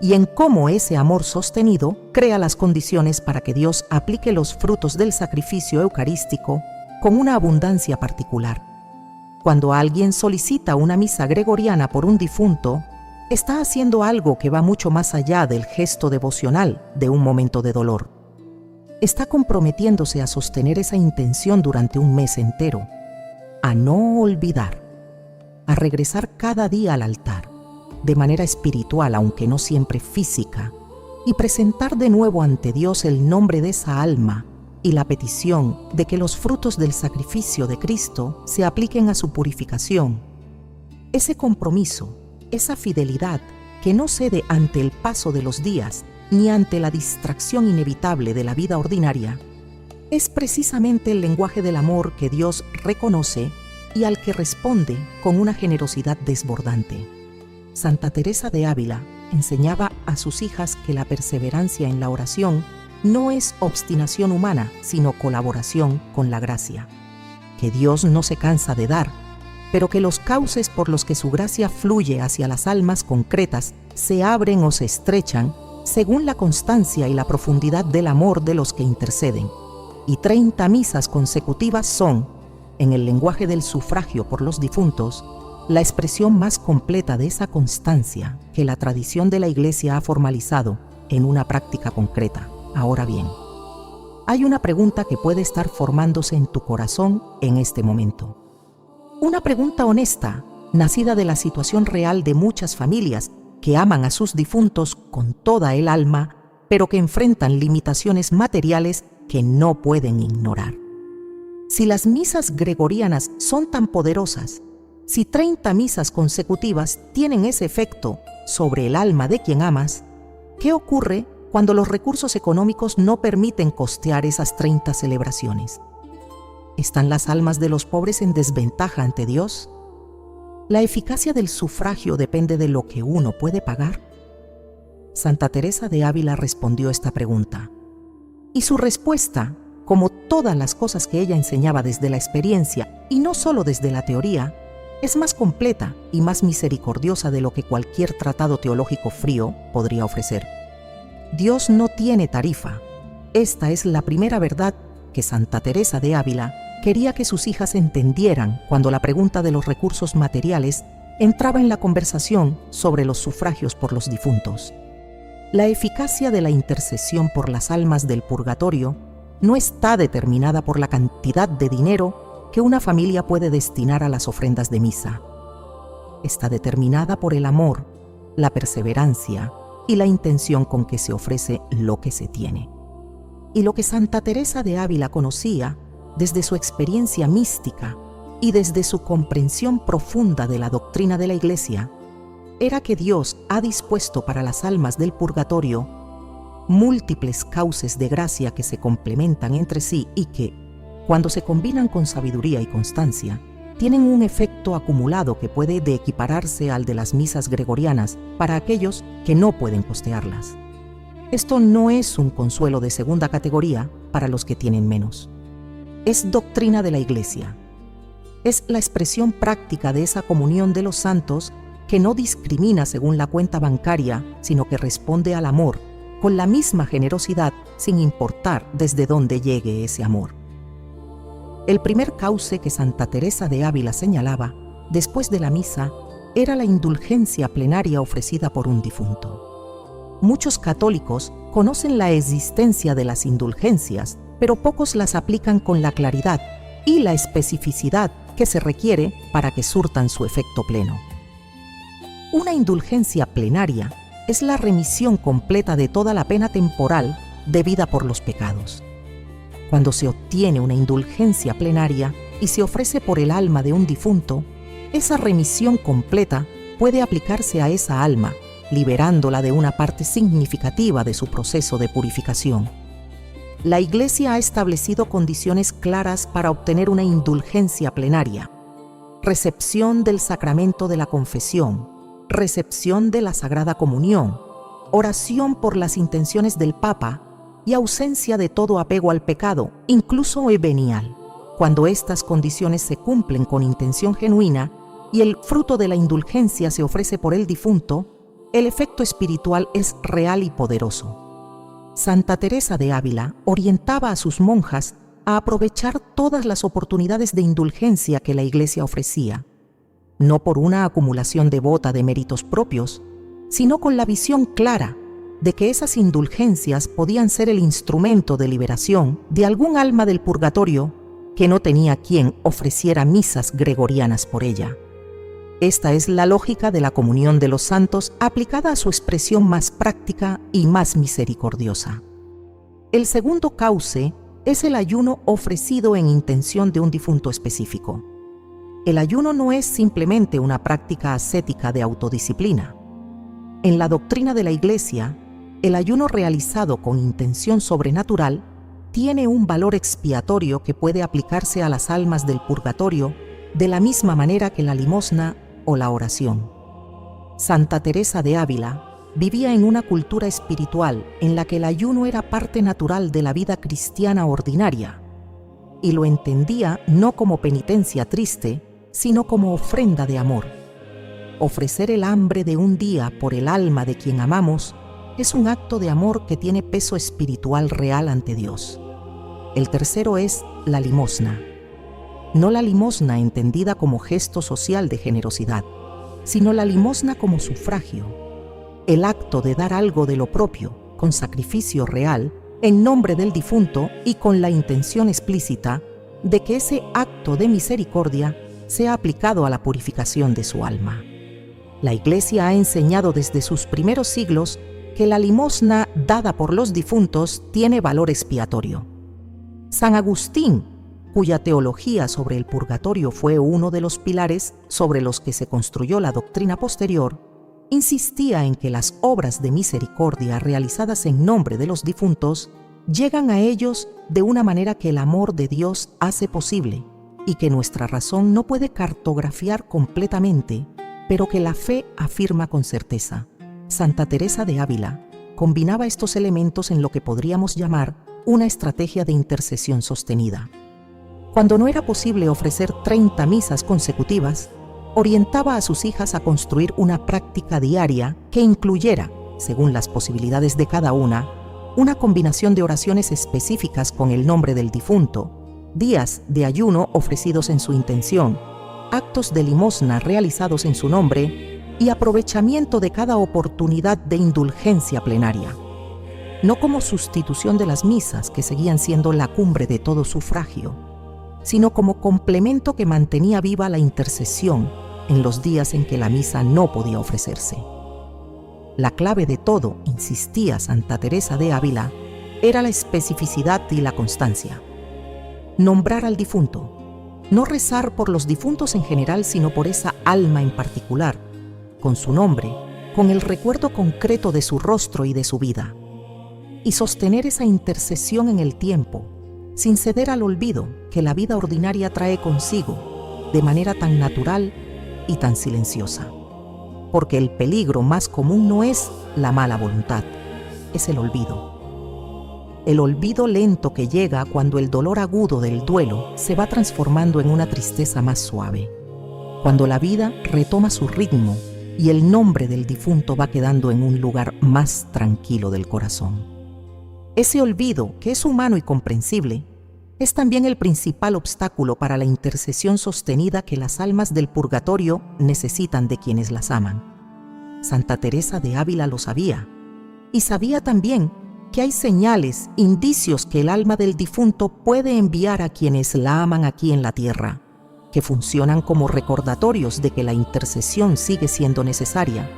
y en cómo ese amor sostenido crea las condiciones para que Dios aplique los frutos del sacrificio eucarístico con una abundancia particular. Cuando alguien solicita una misa gregoriana por un difunto, está haciendo algo que va mucho más allá del gesto devocional de un momento de dolor. Está comprometiéndose a sostener esa intención durante un mes entero, a no olvidar, a regresar cada día al altar, de manera espiritual aunque no siempre física, y presentar de nuevo ante Dios el nombre de esa alma y la petición de que los frutos del sacrificio de Cristo se apliquen a su purificación. Ese compromiso, esa fidelidad que no cede ante el paso de los días ni ante la distracción inevitable de la vida ordinaria, es precisamente el lenguaje del amor que Dios reconoce y al que responde con una generosidad desbordante. Santa Teresa de Ávila enseñaba a sus hijas que la perseverancia en la oración no es obstinación humana, sino colaboración con la gracia, que Dios no se cansa de dar, pero que los cauces por los que su gracia fluye hacia las almas concretas se abren o se estrechan según la constancia y la profundidad del amor de los que interceden. Y 30 misas consecutivas son, en el lenguaje del sufragio por los difuntos, la expresión más completa de esa constancia que la tradición de la Iglesia ha formalizado en una práctica concreta. Ahora bien, hay una pregunta que puede estar formándose en tu corazón en este momento. Una pregunta honesta, nacida de la situación real de muchas familias que aman a sus difuntos con toda el alma, pero que enfrentan limitaciones materiales que no pueden ignorar. Si las misas gregorianas son tan poderosas, si 30 misas consecutivas tienen ese efecto sobre el alma de quien amas, ¿qué ocurre cuando los recursos económicos no permiten costear esas 30 celebraciones? ¿Están las almas de los pobres en desventaja ante Dios? ¿La eficacia del sufragio depende de lo que uno puede pagar? Santa Teresa de Ávila respondió esta pregunta, y su respuesta, como todas las cosas que ella enseñaba desde la experiencia y no solo desde la teoría, es más completa y más misericordiosa de lo que cualquier tratado teológico frío podría ofrecer. Dios no tiene tarifa. Esta es la primera verdad que Santa Teresa de Ávila quería que sus hijas entendieran cuando la pregunta de los recursos materiales entraba en la conversación sobre los sufragios por los difuntos. La eficacia de la intercesión por las almas del purgatorio no está determinada por la cantidad de dinero que una familia puede destinar a las ofrendas de misa. Está determinada por el amor, la perseverancia y la intención con que se ofrece lo que se tiene. Y lo que Santa Teresa de Ávila conocía desde su experiencia mística y desde su comprensión profunda de la doctrina de la Iglesia, era que Dios ha dispuesto para las almas del purgatorio múltiples cauces de gracia que se complementan entre sí y que, cuando se combinan con sabiduría y constancia, tienen un efecto acumulado que puede de equipararse al de las misas gregorianas para aquellos que no pueden costearlas. Esto no es un consuelo de segunda categoría para los que tienen menos. Es doctrina de la Iglesia. Es la expresión práctica de esa comunión de los santos que no discrimina según la cuenta bancaria, sino que responde al amor, con la misma generosidad, sin importar desde dónde llegue ese amor. El primer cauce que Santa Teresa de Ávila señalaba, después de la misa, era la indulgencia plenaria ofrecida por un difunto. Muchos católicos conocen la existencia de las indulgencias, pero pocos las aplican con la claridad y la especificidad que se requiere para que surtan su efecto pleno. Una indulgencia plenaria es la remisión completa de toda la pena temporal debida por los pecados. Cuando se obtiene una indulgencia plenaria y se ofrece por el alma de un difunto, esa remisión completa puede aplicarse a esa alma, liberándola de una parte significativa de su proceso de purificación. La Iglesia ha establecido condiciones claras para obtener una indulgencia plenaria: recepción del sacramento de la confesión, recepción de la Sagrada Comunión, oración por las intenciones del Papa y ausencia de todo apego al pecado, incluso venial. Cuando estas condiciones se cumplen con intención genuina y el fruto de la indulgencia se ofrece por el difunto, el efecto espiritual es real y poderoso. Santa Teresa de Ávila orientaba a sus monjas a aprovechar todas las oportunidades de indulgencia que la Iglesia ofrecía, no por una acumulación devota de méritos propios, sino con la visión clara de que esas indulgencias podían ser el instrumento de liberación de algún alma del purgatorio que no tenía quien ofreciera misas gregorianas por ella. Esta es la lógica de la comunión de los santos aplicada a su expresión más práctica y más misericordiosa. El segundo cauce es el ayuno ofrecido en intención de un difunto específico. El ayuno no es simplemente una práctica ascética de autodisciplina. En la doctrina de la Iglesia, el ayuno realizado con intención sobrenatural tiene un valor expiatorio que puede aplicarse a las almas del purgatorio de la misma manera que la limosna o la oración. Santa Teresa de Ávila vivía en una cultura espiritual en la que el ayuno era parte natural de la vida cristiana ordinaria, y lo entendía no como penitencia triste, sino como ofrenda de amor. Ofrecer el hambre de un día por el alma de quien amamos es un acto de amor que tiene peso espiritual real ante Dios. El tercero es la limosna. no la limosna entendida como gesto social de generosidad, sino la limosna como sufragio, el acto de dar algo de lo propio, con sacrificio real, en nombre del difunto y con la intención explícita de que ese acto de misericordia sea aplicado a la purificación de su alma. La Iglesia ha enseñado desde sus primeros siglos que la limosna dada por los difuntos tiene valor expiatorio. San Agustín, cuya teología sobre el purgatorio fue uno de los pilares sobre los que se construyó la doctrina posterior, insistía en que las obras de misericordia realizadas en nombre de los difuntos llegan a ellos de una manera que el amor de Dios hace posible y que nuestra razón no puede cartografiar completamente, pero que la fe afirma con certeza. Santa Teresa de Ávila combinaba estos elementos en lo que podríamos llamar una estrategia de intercesión sostenida. Cuando no era posible ofrecer 30 misas consecutivas, orientaba a sus hijas a construir una práctica diaria que incluyera, según las posibilidades de cada una combinación de oraciones específicas con el nombre del difunto, días de ayuno ofrecidos en su intención, actos de limosna realizados en su nombre y aprovechamiento de cada oportunidad de indulgencia plenaria. No como sustitución de las misas, que seguían siendo la cumbre de todo sufragio, sino como complemento que mantenía viva la intercesión en los días en que la misa no podía ofrecerse. La clave de todo, insistía Santa Teresa de Ávila, era la especificidad y la constancia. Nombrar al difunto, no rezar por los difuntos en general, sino por esa alma en particular, con su nombre, con el recuerdo concreto de su rostro y de su vida, y sostener esa intercesión en el tiempo, sin ceder al olvido que la vida ordinaria trae consigo, de manera tan natural y tan silenciosa. Porque el peligro más común no es la mala voluntad, es el olvido. El olvido lento que llega cuando el dolor agudo del duelo se va transformando en una tristeza más suave, cuando la vida retoma su ritmo y el nombre del difunto va quedando en un lugar más tranquilo del corazón. Ese olvido, que es humano y comprensible, es también el principal obstáculo para la intercesión sostenida que las almas del purgatorio necesitan de quienes las aman. Santa Teresa de Ávila lo sabía, y sabía también que hay señales, indicios que el alma del difunto puede enviar a quienes la aman aquí en la tierra, que funcionan como recordatorios de que la intercesión sigue siendo necesaria.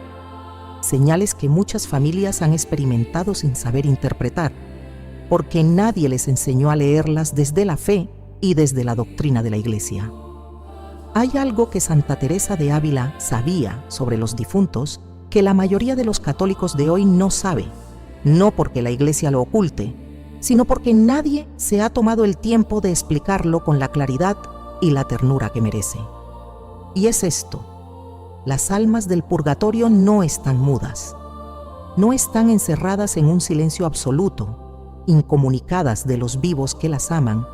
Señales que muchas familias han experimentado sin saber interpretar, porque nadie les enseñó a leerlas desde la fe y desde la doctrina de la Iglesia. Hay algo que Santa Teresa de Ávila sabía sobre los difuntos que la mayoría de los católicos de hoy no sabe, no porque la Iglesia lo oculte, sino porque nadie se ha tomado el tiempo de explicarlo con la claridad y la ternura que merece. Y es esto: las almas del purgatorio no están mudas, no están encerradas en un silencio absoluto, incomunicadas de los vivos que las aman,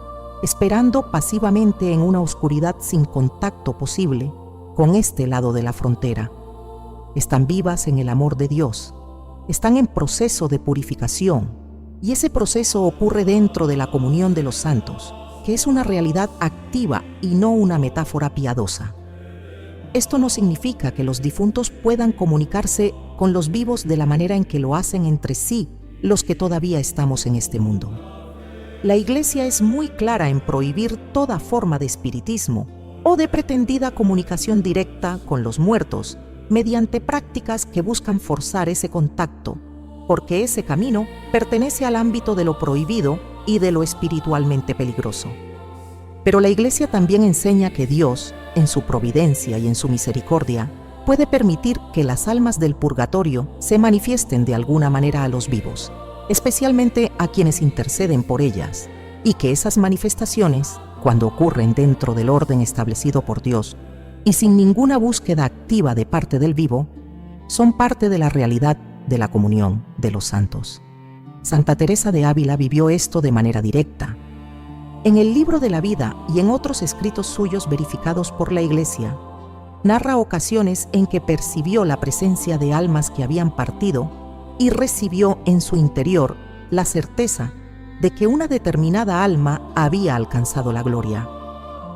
esperando pasivamente en una oscuridad sin contacto posible con este lado de la frontera. Están vivas en el amor de Dios, están en proceso de purificación, y ese proceso ocurre dentro de la comunión de los santos, que es una realidad activa y no una metáfora piadosa. Esto no significa que los difuntos puedan comunicarse con los vivos de la manera en que lo hacen entre sí los que todavía estamos en este mundo. La Iglesia es muy clara en prohibir toda forma de espiritismo o de pretendida comunicación directa con los muertos mediante prácticas que buscan forzar ese contacto, porque ese camino pertenece al ámbito de lo prohibido y de lo espiritualmente peligroso. Pero la Iglesia también enseña que Dios, en su providencia y en su misericordia, puede permitir que las almas del purgatorio se manifiesten de alguna manera a los vivos, especialmente a quienes interceden por ellas, y que esas manifestaciones, cuando ocurren dentro del orden establecido por Dios y sin ninguna búsqueda activa de parte del vivo, son parte de la realidad de la comunión de los santos. Santa Teresa de Ávila vivió esto de manera directa. En el Libro de la Vida y en otros escritos suyos verificados por la Iglesia, narra ocasiones en que percibió la presencia de almas que habían partido y recibió en su interior la certeza de que una determinada alma había alcanzado la gloria.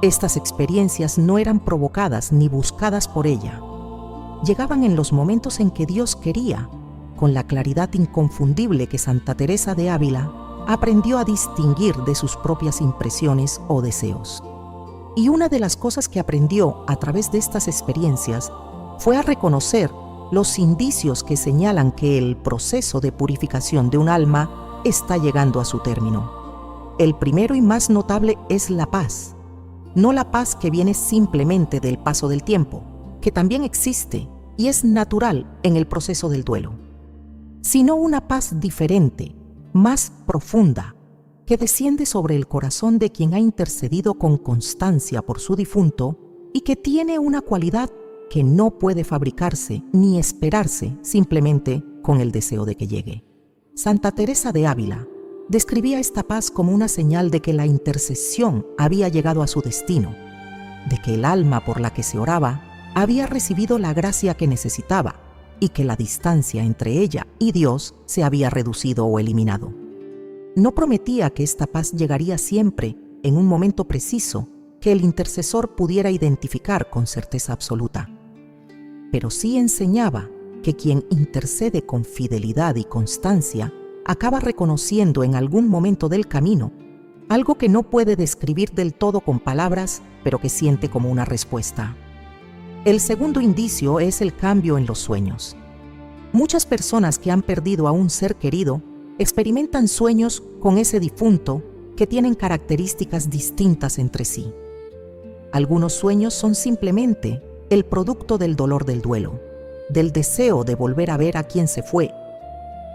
Estas experiencias no eran provocadas ni buscadas por ella. Llegaban en los momentos en que Dios quería, con la claridad inconfundible que Santa Teresa de Ávila aprendió a distinguir de sus propias impresiones o deseos. Y una de las cosas que aprendió a través de estas experiencias fue a reconocer los indicios que señalan que el proceso de purificación de un alma está llegando a su término. El primero y más notable es la paz. No la paz que viene simplemente del paso del tiempo, que también existe y es natural en el proceso del duelo, sino una paz diferente, más profunda, que desciende sobre el corazón de quien ha intercedido con constancia por su difunto y que tiene una cualidad que no puede fabricarse ni esperarse simplemente con el deseo de que llegue. Santa Teresa de Ávila describía esta paz como una señal de que la intercesión había llegado a su destino, de que el alma por la que se oraba había recibido la gracia que necesitaba y que la distancia entre ella y Dios se había reducido o eliminado. No prometía que esta paz llegaría siempre en un momento preciso que el intercesor pudiera identificar con certeza absoluta, pero sí enseñaba que quien intercede con fidelidad y constancia acaba reconociendo en algún momento del camino algo que no puede describir del todo con palabras, pero que siente como una respuesta. El segundo indicio es el cambio en los sueños. Muchas personas que han perdido a un ser querido experimentan sueños con ese difunto que tienen características distintas entre sí. Algunos sueños son simplemente el producto del dolor del duelo, del deseo de volver a ver a quien se fue,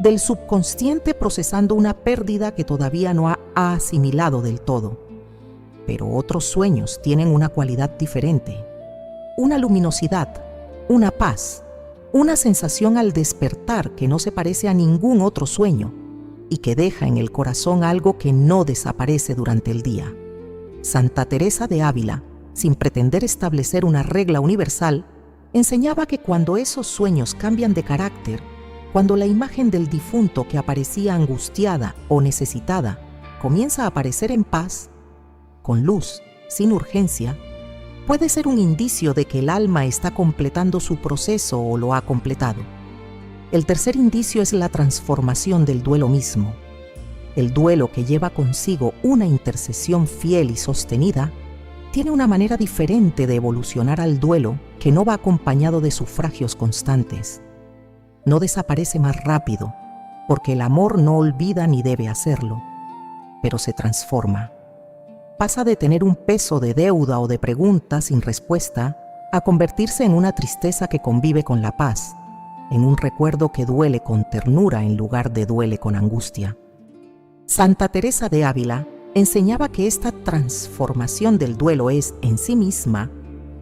del subconsciente procesando una pérdida que todavía no ha asimilado del todo. Pero otros sueños tienen una cualidad diferente, una luminosidad, una paz, una sensación al despertar que no se parece a ningún otro sueño y que deja en el corazón algo que no desaparece durante el día. Santa Teresa de Ávila, sin pretender establecer una regla universal, enseñaba que cuando esos sueños cambian de carácter, cuando la imagen del difunto que aparecía angustiada o necesitada comienza a aparecer en paz, con luz, sin urgencia, puede ser un indicio de que el alma está completando su proceso o lo ha completado. El tercer indicio es la transformación del duelo mismo. El duelo, que lleva consigo una intercesión fiel y sostenida, tiene una manera diferente de evolucionar al duelo que no va acompañado de sufragios constantes. No desaparece más rápido, porque el amor no olvida ni debe hacerlo, pero se transforma. Pasa de tener un peso de deuda o de preguntas sin respuesta a convertirse en una tristeza que convive con la paz, en un recuerdo que duele con ternura en lugar de duele con angustia. Santa Teresa de Ávila enseñaba que esta transformación del duelo es, en sí misma,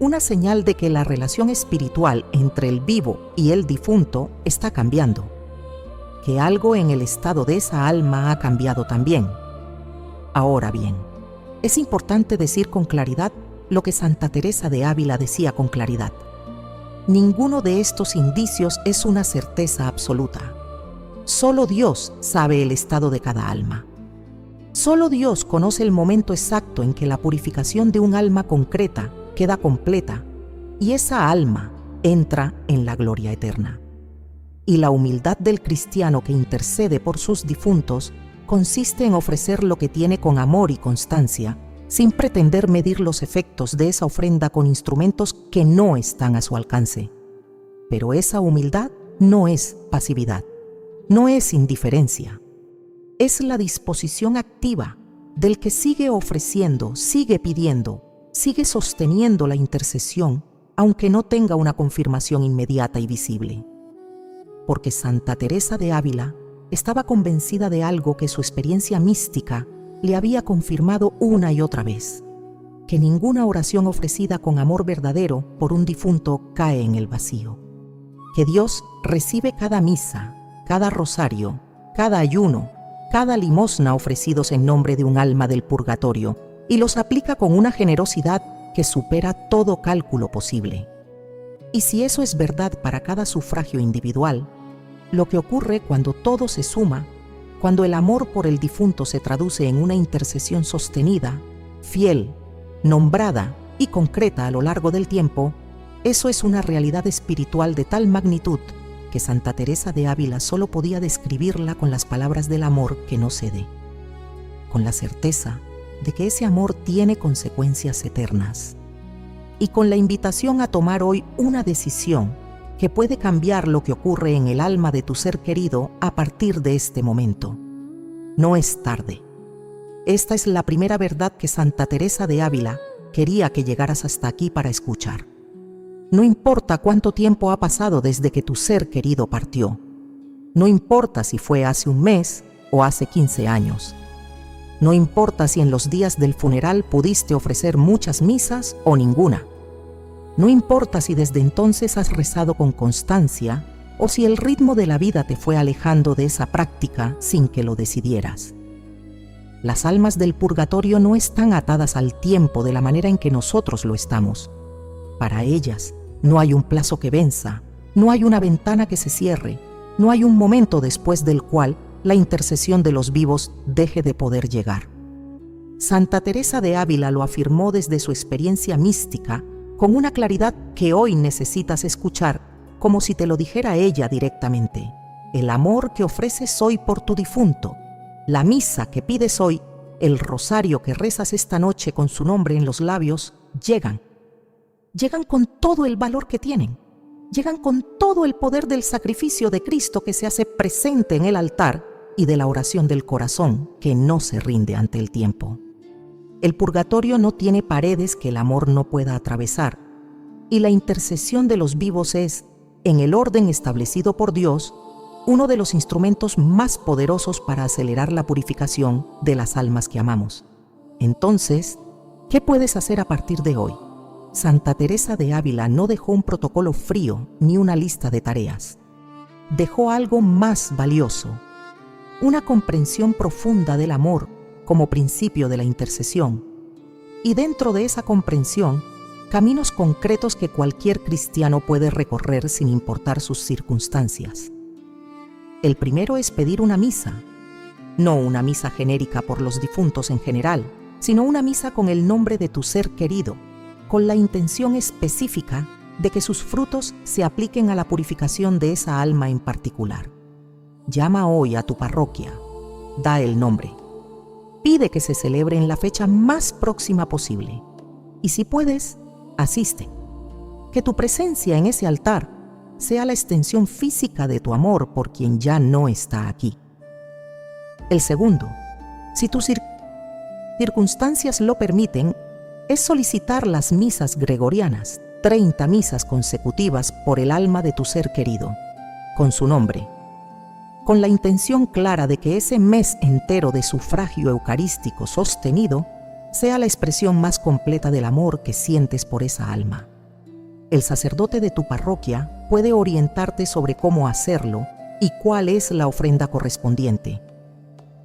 una señal de que la relación espiritual entre el vivo y el difunto está cambiando, que algo en el estado de esa alma ha cambiado también. Ahora bien, es importante decir con claridad lo que Santa Teresa de Ávila decía con claridad. Ninguno de estos indicios es una certeza absoluta. Solo Dios sabe el estado de cada alma. Solo Dios conoce el momento exacto en que la purificación de un alma concreta queda completa y esa alma entra en la gloria eterna. Y la humildad del cristiano que intercede por sus difuntos consiste en ofrecer lo que tiene con amor y constancia, sin pretender medir los efectos de esa ofrenda con instrumentos que no están a su alcance. Pero esa humildad no es pasividad, no es indiferencia. Es la disposición activa del que sigue ofreciendo, sigue pidiendo, sigue sosteniendo la intercesión, aunque no tenga una confirmación inmediata y visible. Porque Santa Teresa de Ávila estaba convencida de algo que su experiencia mística le había confirmado una y otra vez, que ninguna oración ofrecida con amor verdadero por un difunto cae en el vacío, que Dios recibe cada misa, cada rosario, cada ayuno, cada limosna ofrecidos en nombre de un alma del purgatorio y los aplica con una generosidad que supera todo cálculo posible. Y si eso es verdad para cada sufragio individual, lo que ocurre cuando todo se suma, cuando el amor por el difunto se traduce en una intercesión sostenida, fiel, nombrada y concreta a lo largo del tiempo, eso es una realidad espiritual de tal magnitud que Santa Teresa de Ávila solo podía describirla con las palabras del amor que no cede, con la certeza de que ese amor tiene consecuencias eternas, y con la invitación a tomar hoy una decisión que puede cambiar lo que ocurre en el alma de tu ser querido a partir de este momento. No es tarde. Esta es la primera verdad que Santa Teresa de Ávila quería que llegaras hasta aquí para escuchar. No importa cuánto tiempo ha pasado desde que tu ser querido partió. No importa si fue hace un mes o hace 15 años. No importa si en los días del funeral pudiste ofrecer muchas misas o ninguna. No importa si desde entonces has rezado con constancia o si el ritmo de la vida te fue alejando de esa práctica sin que lo decidieras. Las almas del purgatorio no están atadas al tiempo de la manera en que nosotros lo estamos. Para ellas no hay un plazo que venza, no hay una ventana que se cierre, no hay un momento después del cual la intercesión de los vivos deje de poder llegar. Santa Teresa de Ávila lo afirmó desde su experiencia mística con una claridad que hoy necesitas escuchar como si te lo dijera ella directamente. El amor que ofreces hoy por tu difunto, la misa que pides hoy, el rosario que rezas esta noche con su nombre en los labios, llegan con todo el valor que tienen, llegan con todo el poder del sacrificio de Cristo que se hace presente en el altar y de la oración del corazón que no se rinde ante el tiempo. El purgatorio no tiene paredes que el amor no pueda atravesar, y la intercesión de los vivos es, en el orden establecido por Dios, uno de los instrumentos más poderosos para acelerar la purificación de las almas que amamos. Entonces, ¿qué puedes hacer a partir de hoy? Santa Teresa de Ávila no dejó un protocolo frío ni una lista de tareas. Dejó algo más valioso, una comprensión profunda del amor como principio de la intercesión, y dentro de esa comprensión, caminos concretos que cualquier cristiano puede recorrer sin importar sus circunstancias. El primero es pedir una misa, no una misa genérica por los difuntos en general, sino una misa con el nombre de tu ser querido, con la intención específica de que sus frutos se apliquen a la purificación de esa alma en particular. Llama hoy a tu parroquia, da el nombre, pide que se celebre en la fecha más próxima posible, y si puedes, asiste. Que tu presencia en ese altar sea la extensión física de tu amor por quien ya no está aquí. El segundo, si tus circunstancias lo permiten, es solicitar las misas gregorianas, 30 misas consecutivas por el alma de tu ser querido, con su nombre, con la intención clara de que ese mes entero de sufragio eucarístico sostenido sea la expresión más completa del amor que sientes por esa alma. El sacerdote de tu parroquia puede orientarte sobre cómo hacerlo y cuál es la ofrenda correspondiente.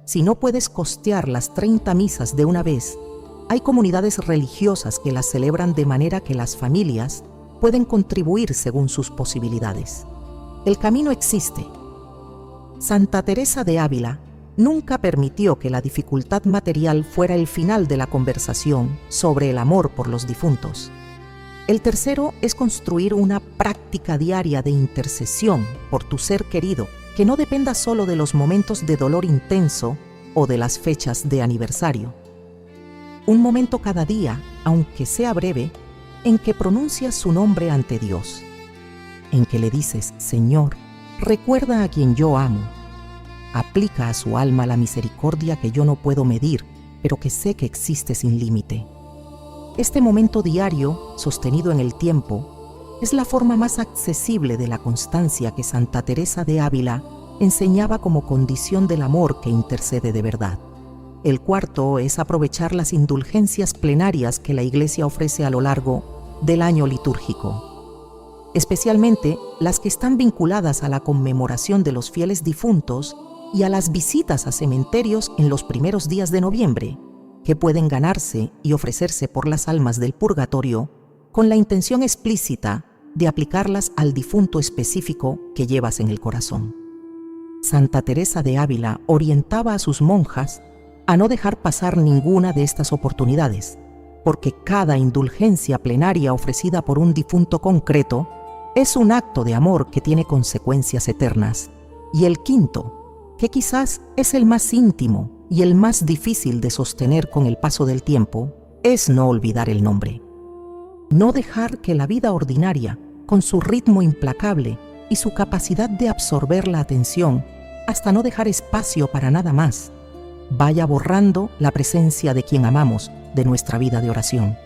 Si no puedes costear las 30 misas de una vez, hay comunidades religiosas que las celebran de manera que las familias pueden contribuir según sus posibilidades. El camino existe. Santa Teresa de Ávila nunca permitió que la dificultad material fuera el final de la conversación sobre el amor por los difuntos. El tercero es construir una práctica diaria de intercesión por tu ser querido que no dependa solo de los momentos de dolor intenso o de las fechas de aniversario. Un momento cada día, aunque sea breve, en que pronuncias su nombre ante Dios, en que le dices: Señor, recuerda a quien yo amo. Aplica a su alma la misericordia que yo no puedo medir, pero que sé que existe sin límite. Este momento diario, sostenido en el tiempo, es la forma más accesible de la constancia que Santa Teresa de Ávila enseñaba como condición del amor que intercede de verdad. El cuarto es aprovechar las indulgencias plenarias que la Iglesia ofrece a lo largo del año litúrgico, especialmente las que están vinculadas a la conmemoración de los fieles difuntos y a las visitas a cementerios en los primeros días de noviembre, que pueden ganarse y ofrecerse por las almas del purgatorio con la intención explícita de aplicarlas al difunto específico que llevas en el corazón. Santa Teresa de Ávila orientaba a sus monjas a no dejar pasar ninguna de estas oportunidades, porque cada indulgencia plenaria ofrecida por un difunto concreto es un acto de amor que tiene consecuencias eternas. Y el quinto, que quizás es el más íntimo y el más difícil de sostener con el paso del tiempo, es no olvidar el nombre. No dejar que la vida ordinaria, con su ritmo implacable y su capacidad de absorber la atención, hasta no dejar espacio para nada más, vaya borrando la presencia de quien amamos de nuestra vida de oración.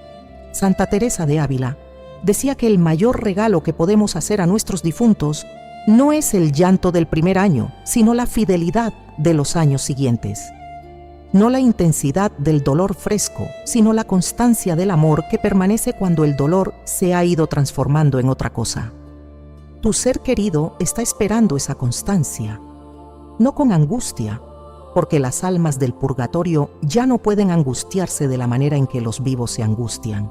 Santa Teresa de Ávila decía que el mayor regalo que podemos hacer a nuestros difuntos no es el llanto del primer año, sino la fidelidad de los años siguientes. No la intensidad del dolor fresco, sino la constancia del amor que permanece cuando el dolor se ha ido transformando en otra cosa. Tu ser querido está esperando esa constancia, no con angustia, porque las almas del purgatorio ya no pueden angustiarse de la manera en que los vivos se angustian,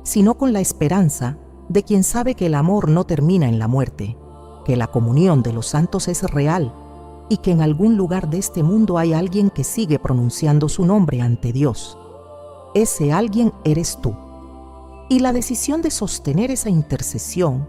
sino con la esperanza de quien sabe que el amor no termina en la muerte, que la comunión de los santos es real y que en algún lugar de este mundo hay alguien que sigue pronunciando su nombre ante Dios. Ese alguien eres tú. Y la decisión de sostener esa intercesión,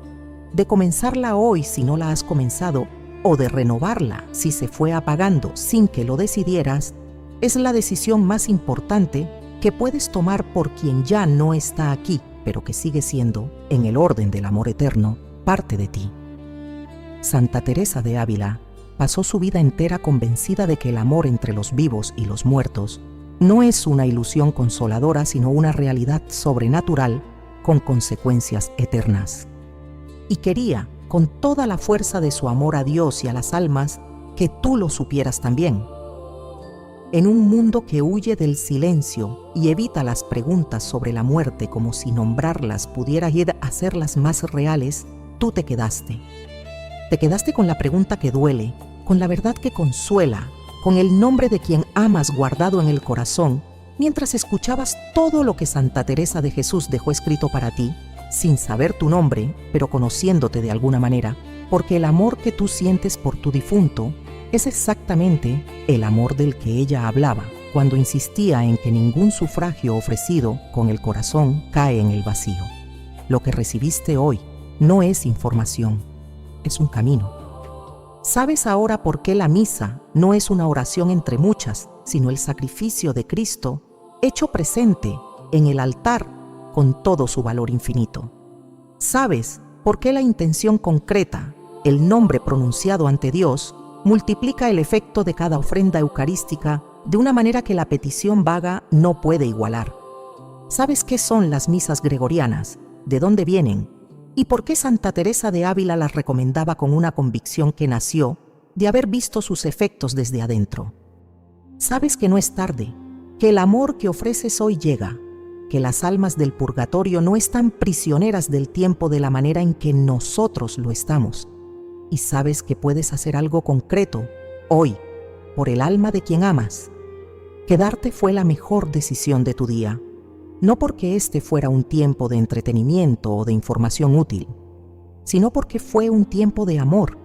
de comenzarla hoy si no la has comenzado, o de renovarla si se fue apagando sin que lo decidieras, es la decisión más importante que puedes tomar por quien ya no está aquí, pero que sigue siendo, en el orden del amor eterno, parte de ti. Santa Teresa de Ávila pasó su vida entera convencida de que el amor entre los vivos y los muertos no es una ilusión consoladora, sino una realidad sobrenatural con consecuencias eternas. Y quería, con toda la fuerza de su amor a Dios y a las almas, que tú lo supieras también. En un mundo que huye del silencio y evita las preguntas sobre la muerte como si nombrarlas pudiera ir a hacerlas más reales, tú te quedaste. Te quedaste con la pregunta que duele, con la verdad que consuela, con el nombre de quien amas guardado en el corazón, mientras escuchabas todo lo que Santa Teresa de Jesús dejó escrito para ti, sin saber tu nombre, pero conociéndote de alguna manera, porque el amor que tú sientes por tu difunto es exactamente el amor del que ella hablaba, cuando insistía en que ningún sufragio ofrecido con el corazón cae en el vacío. Lo que recibiste hoy no es información, es un camino. ¿Sabes ahora por qué la misa no es una oración entre muchas, sino el sacrificio de Cristo hecho presente en el altar con todo su valor infinito? ¿Sabes por qué la intención concreta, el nombre pronunciado ante Dios, multiplica el efecto de cada ofrenda eucarística de una manera que la petición vaga no puede igualar? ¿Sabes qué son las misas gregorianas? ¿De dónde vienen? ¿Y por qué Santa Teresa de Ávila las recomendaba con una convicción que nació de haber visto sus efectos desde adentro? Sabes que no es tarde, que el amor que ofreces hoy llega, que las almas del purgatorio no están prisioneras del tiempo de la manera en que nosotros lo estamos. Y sabes que puedes hacer algo concreto, hoy, por el alma de quien amas. Quedarte fue la mejor decisión de tu día. No porque este fuera un tiempo de entretenimiento o de información útil, sino porque fue un tiempo de amor,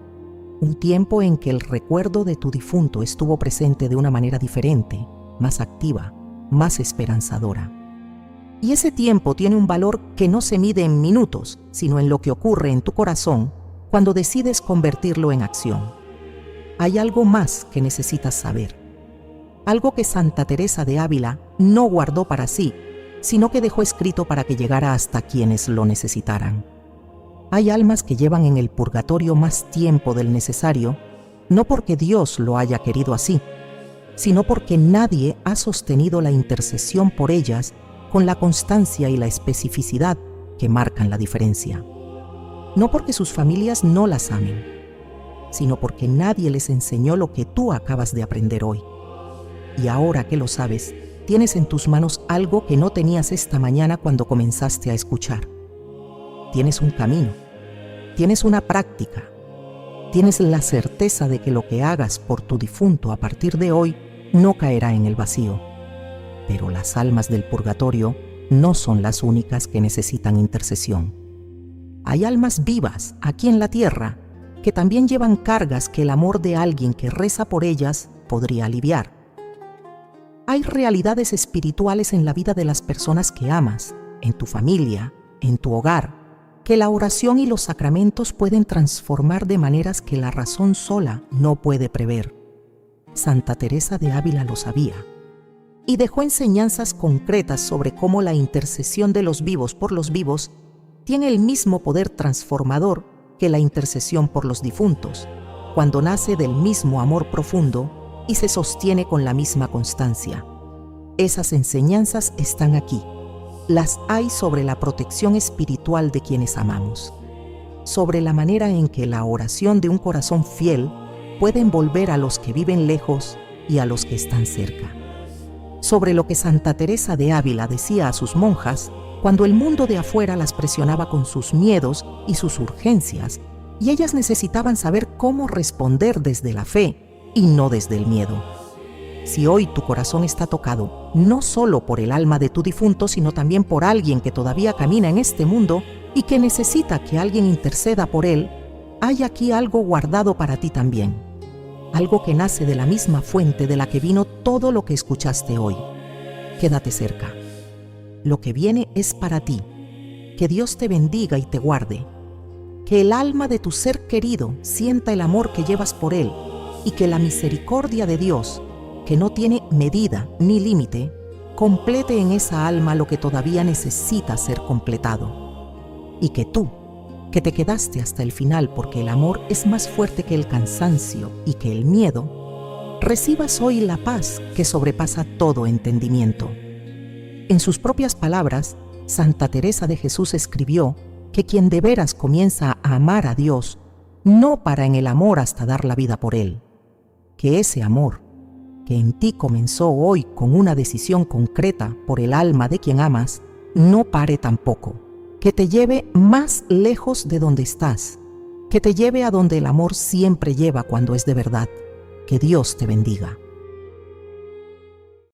un tiempo en que el recuerdo de tu difunto estuvo presente de una manera diferente, más activa, más esperanzadora. Y ese tiempo tiene un valor que no se mide en minutos, sino en lo que ocurre en tu corazón cuando decides convertirlo en acción. Hay algo más que necesitas saber, algo que Santa Teresa de Ávila no guardó para sí, sino que dejó escrito para que llegara hasta quienes lo necesitaran. Hay almas que llevan en el purgatorio más tiempo del necesario, no porque Dios lo haya querido así, sino porque nadie ha sostenido la intercesión por ellas con la constancia y la especificidad que marcan la diferencia. No porque sus familias no las amen, sino porque nadie les enseñó lo que tú acabas de aprender hoy. Y ahora que lo sabes, tienes en tus manos algo que no tenías esta mañana cuando comenzaste a escuchar. Tienes un camino, tienes una práctica, tienes la certeza de que lo que hagas por tu difunto a partir de hoy no caerá en el vacío. Pero las almas del purgatorio no son las únicas que necesitan intercesión. Hay almas vivas aquí en la tierra que también llevan cargas que el amor de alguien que reza por ellas podría aliviar. hay realidades espirituales en la vida de las personas que amas, en tu familia, en tu hogar, que la oración y los sacramentos pueden transformar de maneras que la razón sola no puede prever. Santa Teresa de Ávila lo sabía y dejó enseñanzas concretas sobre cómo la intercesión de los vivos por los vivos tiene el mismo poder transformador que la intercesión por los difuntos, cuando nace del mismo amor profundo y se sostiene con la misma constancia. Esas enseñanzas están aquí. Las hay sobre la protección espiritual de quienes amamos, sobre la manera en que la oración de un corazón fiel puede envolver a los que viven lejos y a los que están cerca, sobre lo que Santa Teresa de Ávila decía a sus monjas cuando el mundo de afuera las presionaba con sus miedos y sus urgencias, y ellas necesitaban saber cómo responder desde la fe y no desde el miedo. Si hoy tu corazón está tocado, no solo por el alma de tu difunto, sino también por alguien que todavía camina en este mundo y que necesita que alguien interceda por él, hay aquí algo guardado para ti también. Algo que nace de la misma fuente de la que vino todo lo que escuchaste hoy. Quédate cerca. Lo que viene es para ti. Que Dios te bendiga y te guarde. Que el alma de tu ser querido sienta el amor que llevas por él y que la misericordia de Dios, que no tiene medida ni límite, complete en esa alma lo que todavía necesita ser completado. Y que tú, que te quedaste hasta el final porque el amor es más fuerte que el cansancio y que el miedo, recibas hoy la paz que sobrepasa todo entendimiento. En sus propias palabras, Santa Teresa de Jesús escribió que quien de veras comienza a amar a Dios, no para en el amor hasta dar la vida por Él, que ese amor, que en ti comenzó hoy con una decisión concreta por el alma de quien amas, no pare tampoco, que te lleve más lejos de donde estás, que te lleve a donde el amor siempre lleva cuando es de verdad. Que Dios te bendiga.